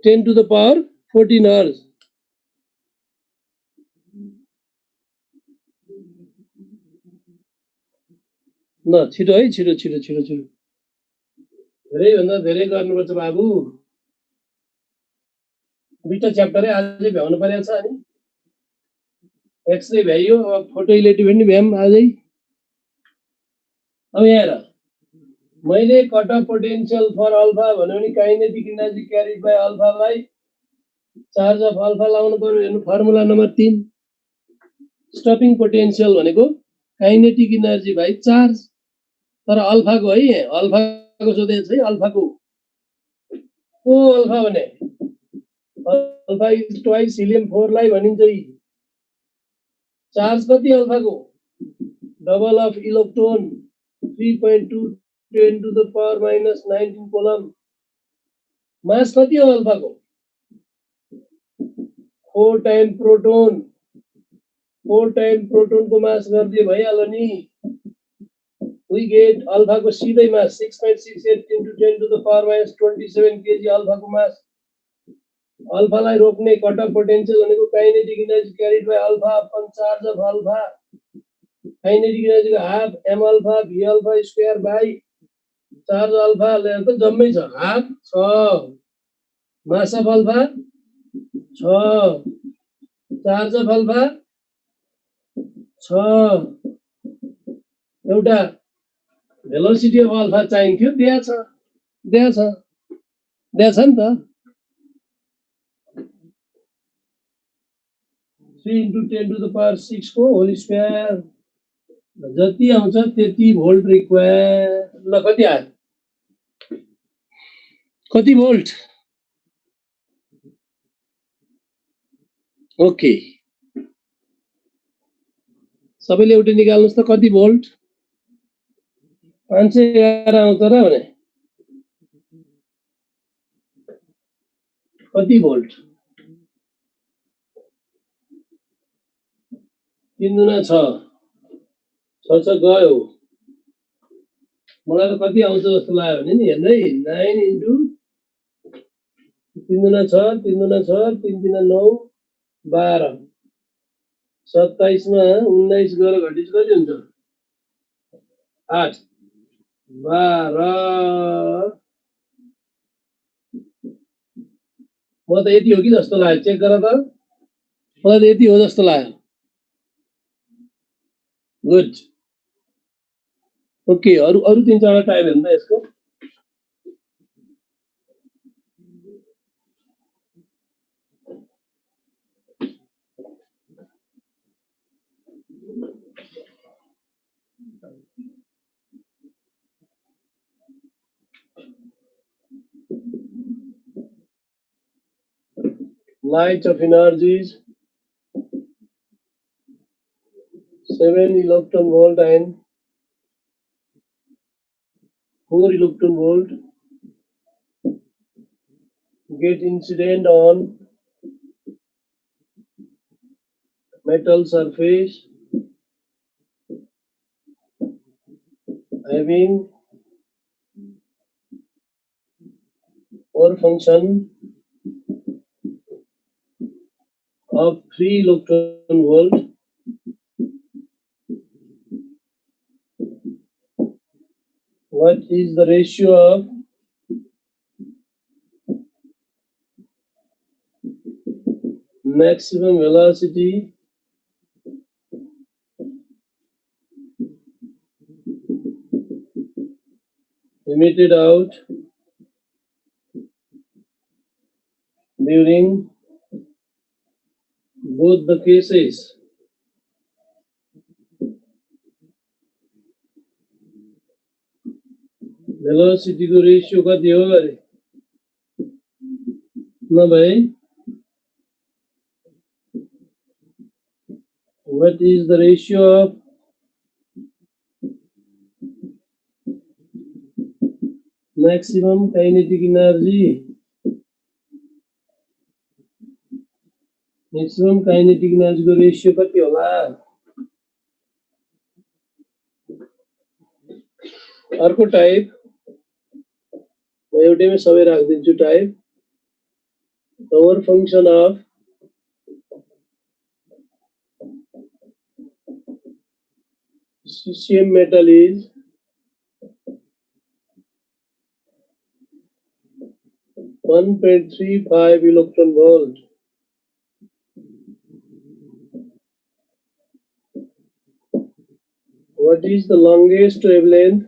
10 to the power 14 hertz ल छिटो है छिटो छिटो छिटो छिटो धेरै भन्दा धेरै गर्नुपर्छ बाबु दुईटा च्याप्टर है आजै भ्याउनु परेको छ अनि एक्सरे भ्याइयो अब फोटो इलेक्ट्रिक पनि भ्याम आजै अब यहाँ हेर मैले cut off potential for alpha भन्यो भने काइनेटिक एनर्जी क्यारिड बाइ अल्फालाई चार्ज अफ अल्फा लाउनु पर्यो हेर्नु फर्मुला नम्बर 3 स्टपिङ पोटेन्शियल भनेको काइनेटिक एनर्जी बाइ चार्ज तर अल्फाको है अल्फाको सोधेछ है अल्फाको को अल्फा भने अल्फा इज ट्वाइस हिलियम 4 लाई भनिन्छ यी चार्ज कति अल्फाको double of electron 3.2 10 to the power minus 19 coulomb mass कति हो अल्फाको 4 टाइम प्रोटोन 4 टाइम प्रोटोन को मास गर्दिए भइहाल्यो नि we get alpha को सीधै मास 6.68 into 10 to the power minus 27 kg alpha को मास अल्फा लाई रोक्ने कट अफ पोटेन्शियल भनेको kinetic energy carried by alpha upon charge of alpha kinetic energy को half m alpha v alpha square by charge alpha ले त जम्मै छ half 6 mass of alpha 6 charge of alpha 6 एउटा भेलोसिटी अफ अल्फा चाहिन्थ्यो दिया छ नि त 3 into 10 to the power 6 को होल स्क्वायर जति आउँछ त्यति भोल्ट रिक्वायर ल कति आयो कति भोल्ट ओके सबैले एउटै निकाल्नुस् त कति भोल्ट 511 आउँछ र भने कति भोल्ट 3 दुना 6 6 गयो मलाई त कति आउँछ जस्तो लाग्यो भने नि हेर्नु है 9 into 3 दुना 6 3 दुना 6 3 दुना 9 12 27 मा 19 गएर घटिस कति हुन्छ 8 12 म त यति हो कि जस्तो लाग्यो चेक गर त मलाई त यति हो जस्तो लाग्यो गुड ओके अरु 3-4 टाइप हेर्नु त यसको light of energies 7 electron volt and 4 electron volt get incident on metal surface having work function of 3 electron volt what is the ratio of maximum velocity emitted out during both the cases velocity को ratio कति हो गरे न भाइ what is the ratio of maximum kinetic energy maximum kinetic energy को ratio कति होला अर्को टाइप म एउटैमै सबै राख्दिन्छु type power function of CCM metal is 1.35 electron volt. What is the longest wavelength?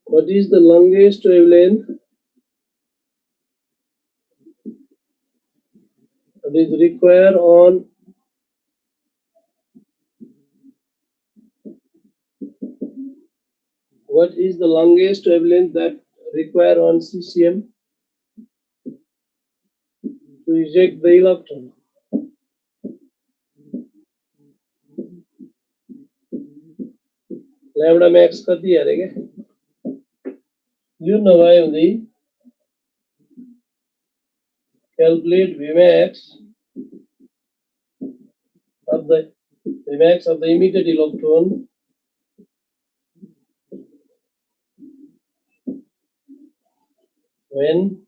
What is the longest wavelength It is required on what is the longest wavelength that require on cesium to eject the electron? Lambda max कति अरे के यो नभए हुँदै calculate Vmax of the emitted electron when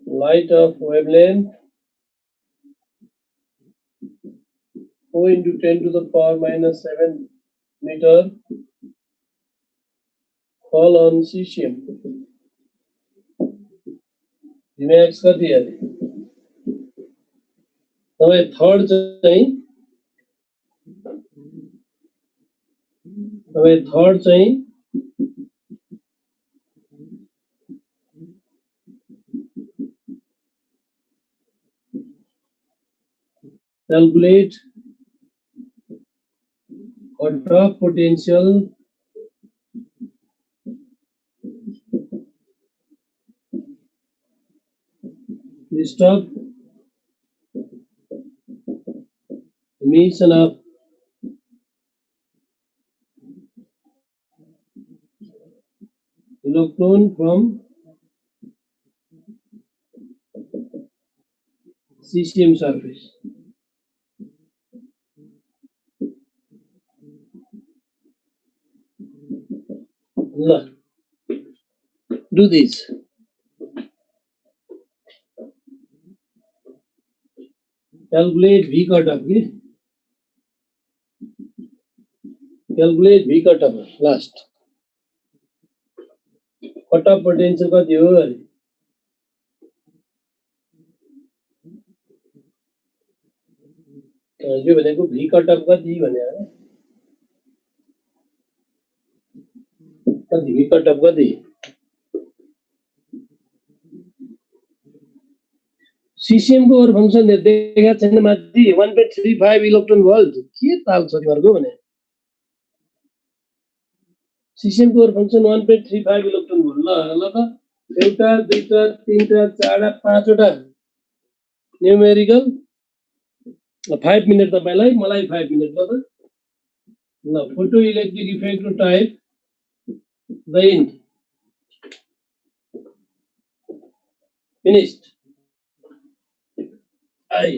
light of wavelength 4 into 10 to the power minus 7 meter fall on cesium. Vmax कति अरे तपाईं थर्ड चाहिँ calculate cutoff potential to stop emission of electron from cesium surface. Look, do this. Calculate V cutoff. Calculate V cutoff last. Cutoff potential कति हो अरे यो भनेको V cutoff कति भने कति V cutoff कति cesium को और फंक्शन देखा छैन माथि 1.35 इलेक्ट्रोन भोल्ट के ताल छ तिमीहरुको भने cesium को और फंक्शन 1.35 इलेक्ट्रोन भोल्ट ल त एउटा दुईटा तीनटा चारटा पाँचवटा न्यूमेरिकल 5 मिनेट तपाईलाई मलाई 5 मिनेट ल त ल photoelectric effect to type the end finished I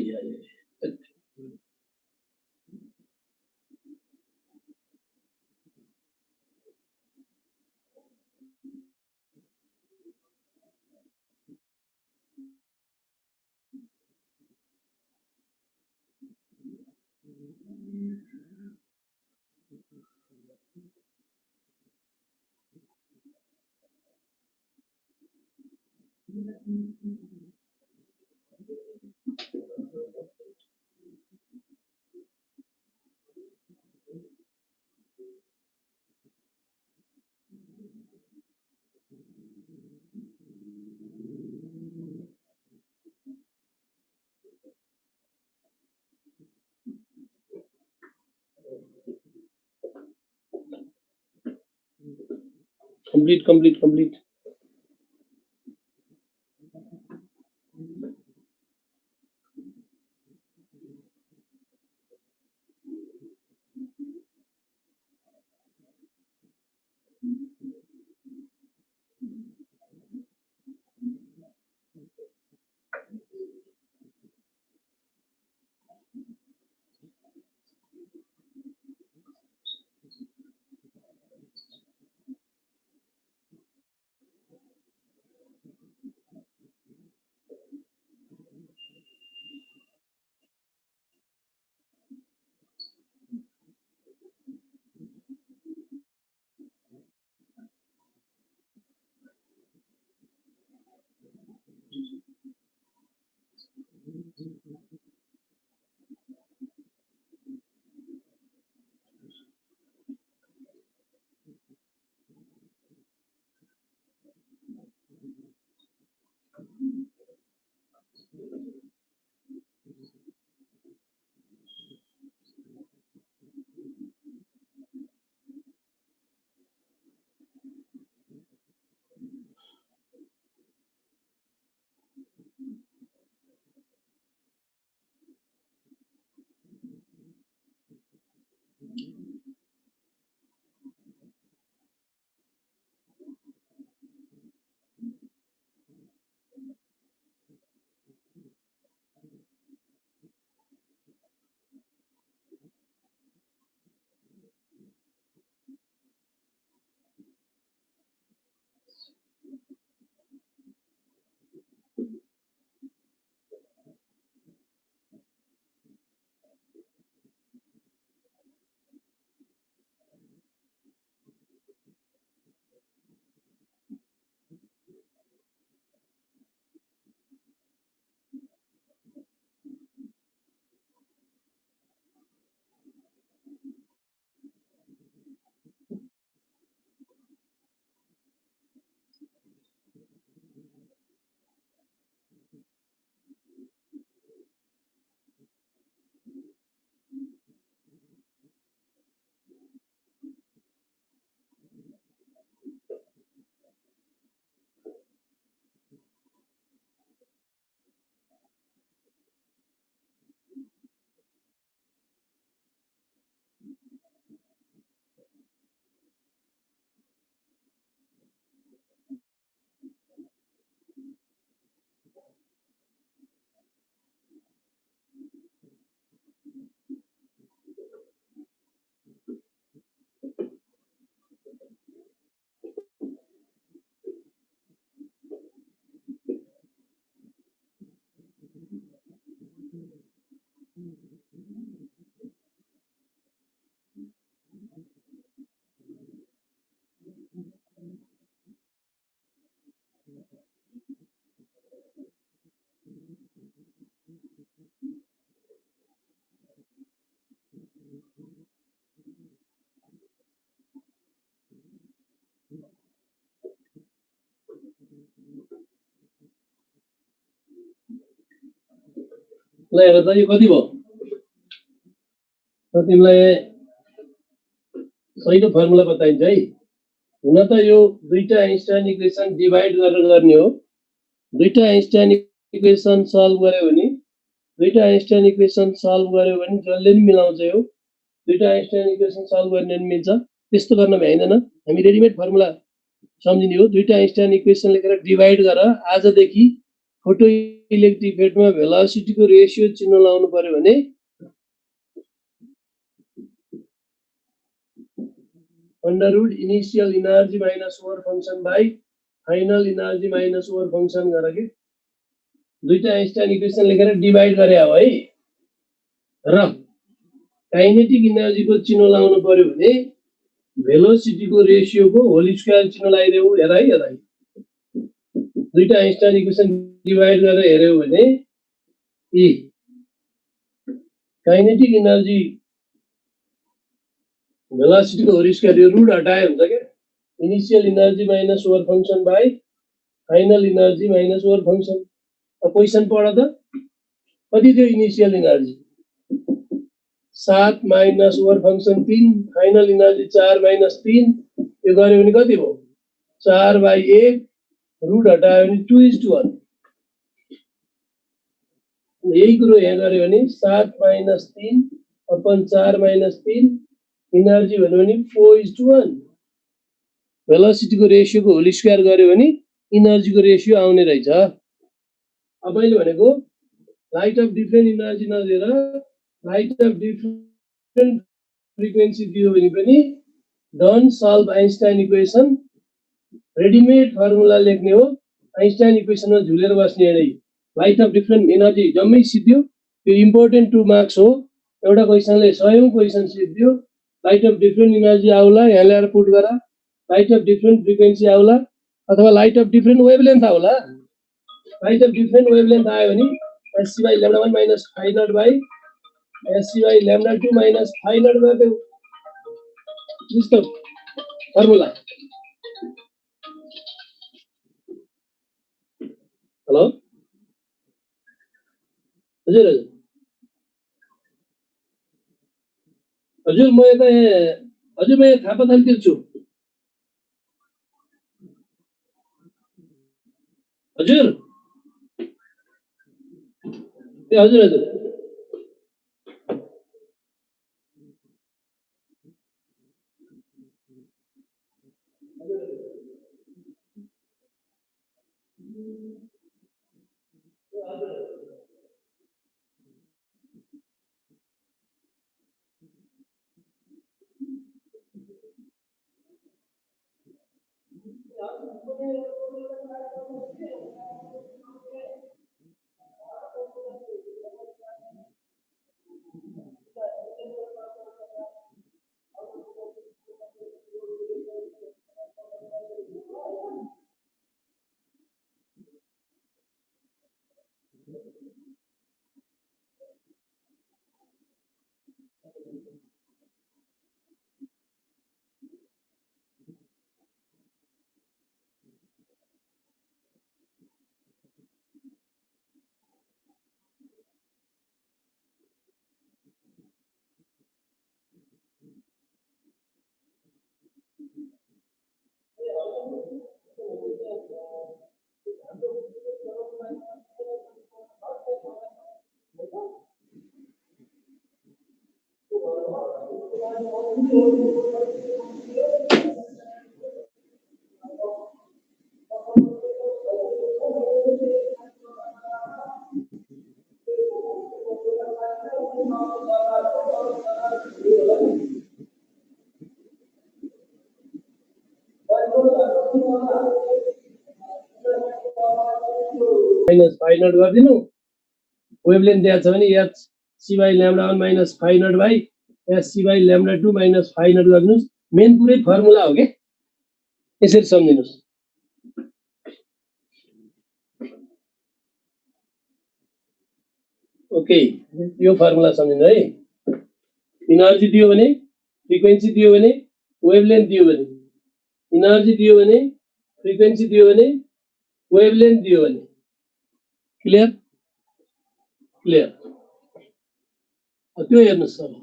complete ल हेर त यो कति भयो र तिमीलाई सहीको फर्मुला बताइन्छ है हुन त यो दुईटा आइन्स्टाइन इक्वेसन डिभाइड गरेर गर्ने हो दुईटा आइन्स्टाइन इक्वेसन सल्भ गर्यो भने जसले नि मिलाउँछ यो दुईटा आइन्स्टाइन इक्वेसन सल्भ गर्ने नि मिल्छ त्यस्तो गर्न भ्याइँदैन हामी रेडिमेड फर्मुला सम्झिने हो दुईटा आइन्स्टाइन इक्वेसन लेखेर डिभाइड गरेर आजदेखि फोटो इलेक्ट्रिक फिल्डमा भेलोसिटीको रेशियो चिन्ह लाउनु पर्यो भने under root initial energy minus over function by final energy minus over function गरेर दुईटा आइन्स्टाइन इक्वेसन लेखेर डिभाइड गरे हो है र काइनेटिक इनर्जीको चिन्ह लाउनु पर्यो भने भेलोसिटीको रेशियोको होल स्क्वायर चिन्ह लगाइदेऊ हेर है दुईटा आइन्स्टाइन इक्वेसन डिभाइड गरेर हेर्यौ भने ई काइनेटिक इनर्जी भेलोसिटीको होल स्क्वायर यो रुट हटाए हुन्छ के initial energy minus over function by final energy minus over function अब क्वेशन पढ त कति थियो initial energy 7 minus over function 3 final energy 4 minus 3 यो गर्यो भने कति भयो 4/1 रुट हटायो भने 2:1 यही कुरो यहाँ गर्यो भने 7 माइनस 3 अपन 4 माइनस 3 इनर्जी भन्यो भने 4:1 भेलोसिटीको रेशियोको होल स्क्वायर गर्यो भने इनर्जीको रेशियो आउने रहेछ अब मैले भनेको लाइट अफ डिफरेन्ट इनर्जी नदिएर लाइट अफ डिफरेन्ट फ्रिक्वेन्सी दियो भने पनि don't solve Einstein equation readymade formula लेख्ने हो आइन्स्टाइन इक्वेसनमा झुलेर बस्ने हैन लाइट अफ डिफरेन्ट एनर्जी जम्मै सिद्धियो यो इम्पोर्टेन्ट 2 मार्क्स हो एउटा क्वेशनले 100औं क्वेशन सिद्धियो लाइट अफ डिफरेन्ट एनर्जी आउला यहाँ ल्याएर पुट गरा लाइट अफ डिफरेन्ट फ्रिक्वेन्सी आउला अथवा लाइट अफ डिफरेन्ट वेभलेन्थ आउला लाइट अफ डिफरेन्ट वेभलेन्थ आयो भने sc/λ1 minus phi naught by sc/λ2 minus phi naught गर्दै त्यस्तो फर्मुला हेलो हजुर हजुर म यहाँ थापाथली तिर्छु हजुर हजुर हजुर माइनस phi naught गर्दिनु वेभलेन्थ दिएको छ भने sc/λ1 minus phi naught by sc/λ2 minus phi naught गर्नुस् मेन पुरै फर्मुला हो के यसरी सम्झिनुस् ओके यो फर्मुला सम्झिनु है इनर्जी दियो भने फ्रिक्वेन्सी दियो भने वेभलेन्थ दियो भने इनर्जी दियो भने फ्रिक्वेन्सी दियो भने वेभलेन्थ दियो भने क्लियर क्लियर त्यो हेर्नुस् अब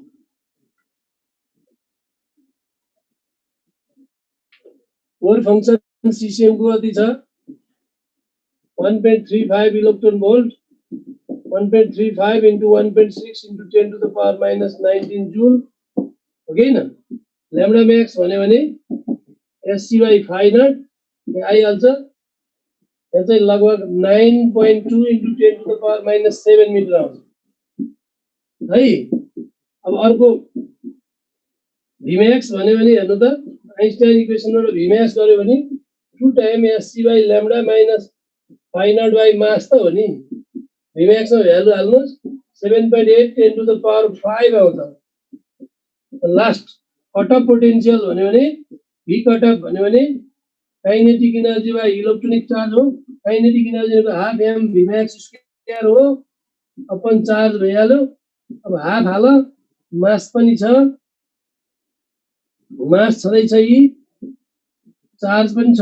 कोर फंक्शन सीसीएम को कति छ 1.35 electron volt 1.35 into 1.6 into 10 to the power minus 19 joule हो कि हैन लैम्डा मैक्स भन्यो भने एससी बाइ फाइ नट यहाँ आइहाल्छ यहाँ चाहिँ लगभग 9.2 into 10 to the power minus 7 metre आउँछ है अब अर्को Vmax भन्यो भने हेर्नु त आइन्स्टाइन इक्वेसनबाट Vmax गर्यो भने 2 time SC by lambda minus phi naught by mass त हो नि Vmax मा भ्यालु हाल्नुस् 7.8 10 to the power 5 आउँछ लास्ट कटअफ पोटेन्शियल भन्यो भने V कटअफ भन्यो भने kinetic energy by electronic charge हो काइनेटिक एनर्जी को हाफ m Vmax स्क्वायर हो अपन चार्ज भइहाल्यो अब हाफ हाल मास पनि छ मास छँदैछ यी चार्ज पनि छ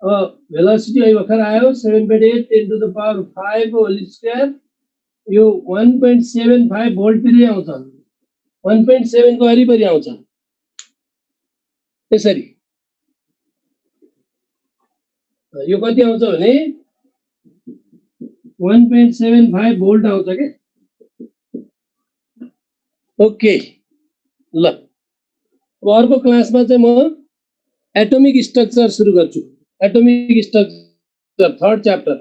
अब भेलोसिटी अहिले भर्खर आयो 7.8 10 to the power 5 whole square यो 1.75 भोल्ट तिरै आउँछ 1.7 को वरिपरि आउँछ त्यसरी यो कति आउँछ भने 1.75 भोल्ट आउँछ के ओके ल अब अर्को क्लासमा चाहिँ म एटोमिक स्ट्रक्चर सुरु गर्छु एटोमिक स्ट्रक्चर थर्ड च्याप्टर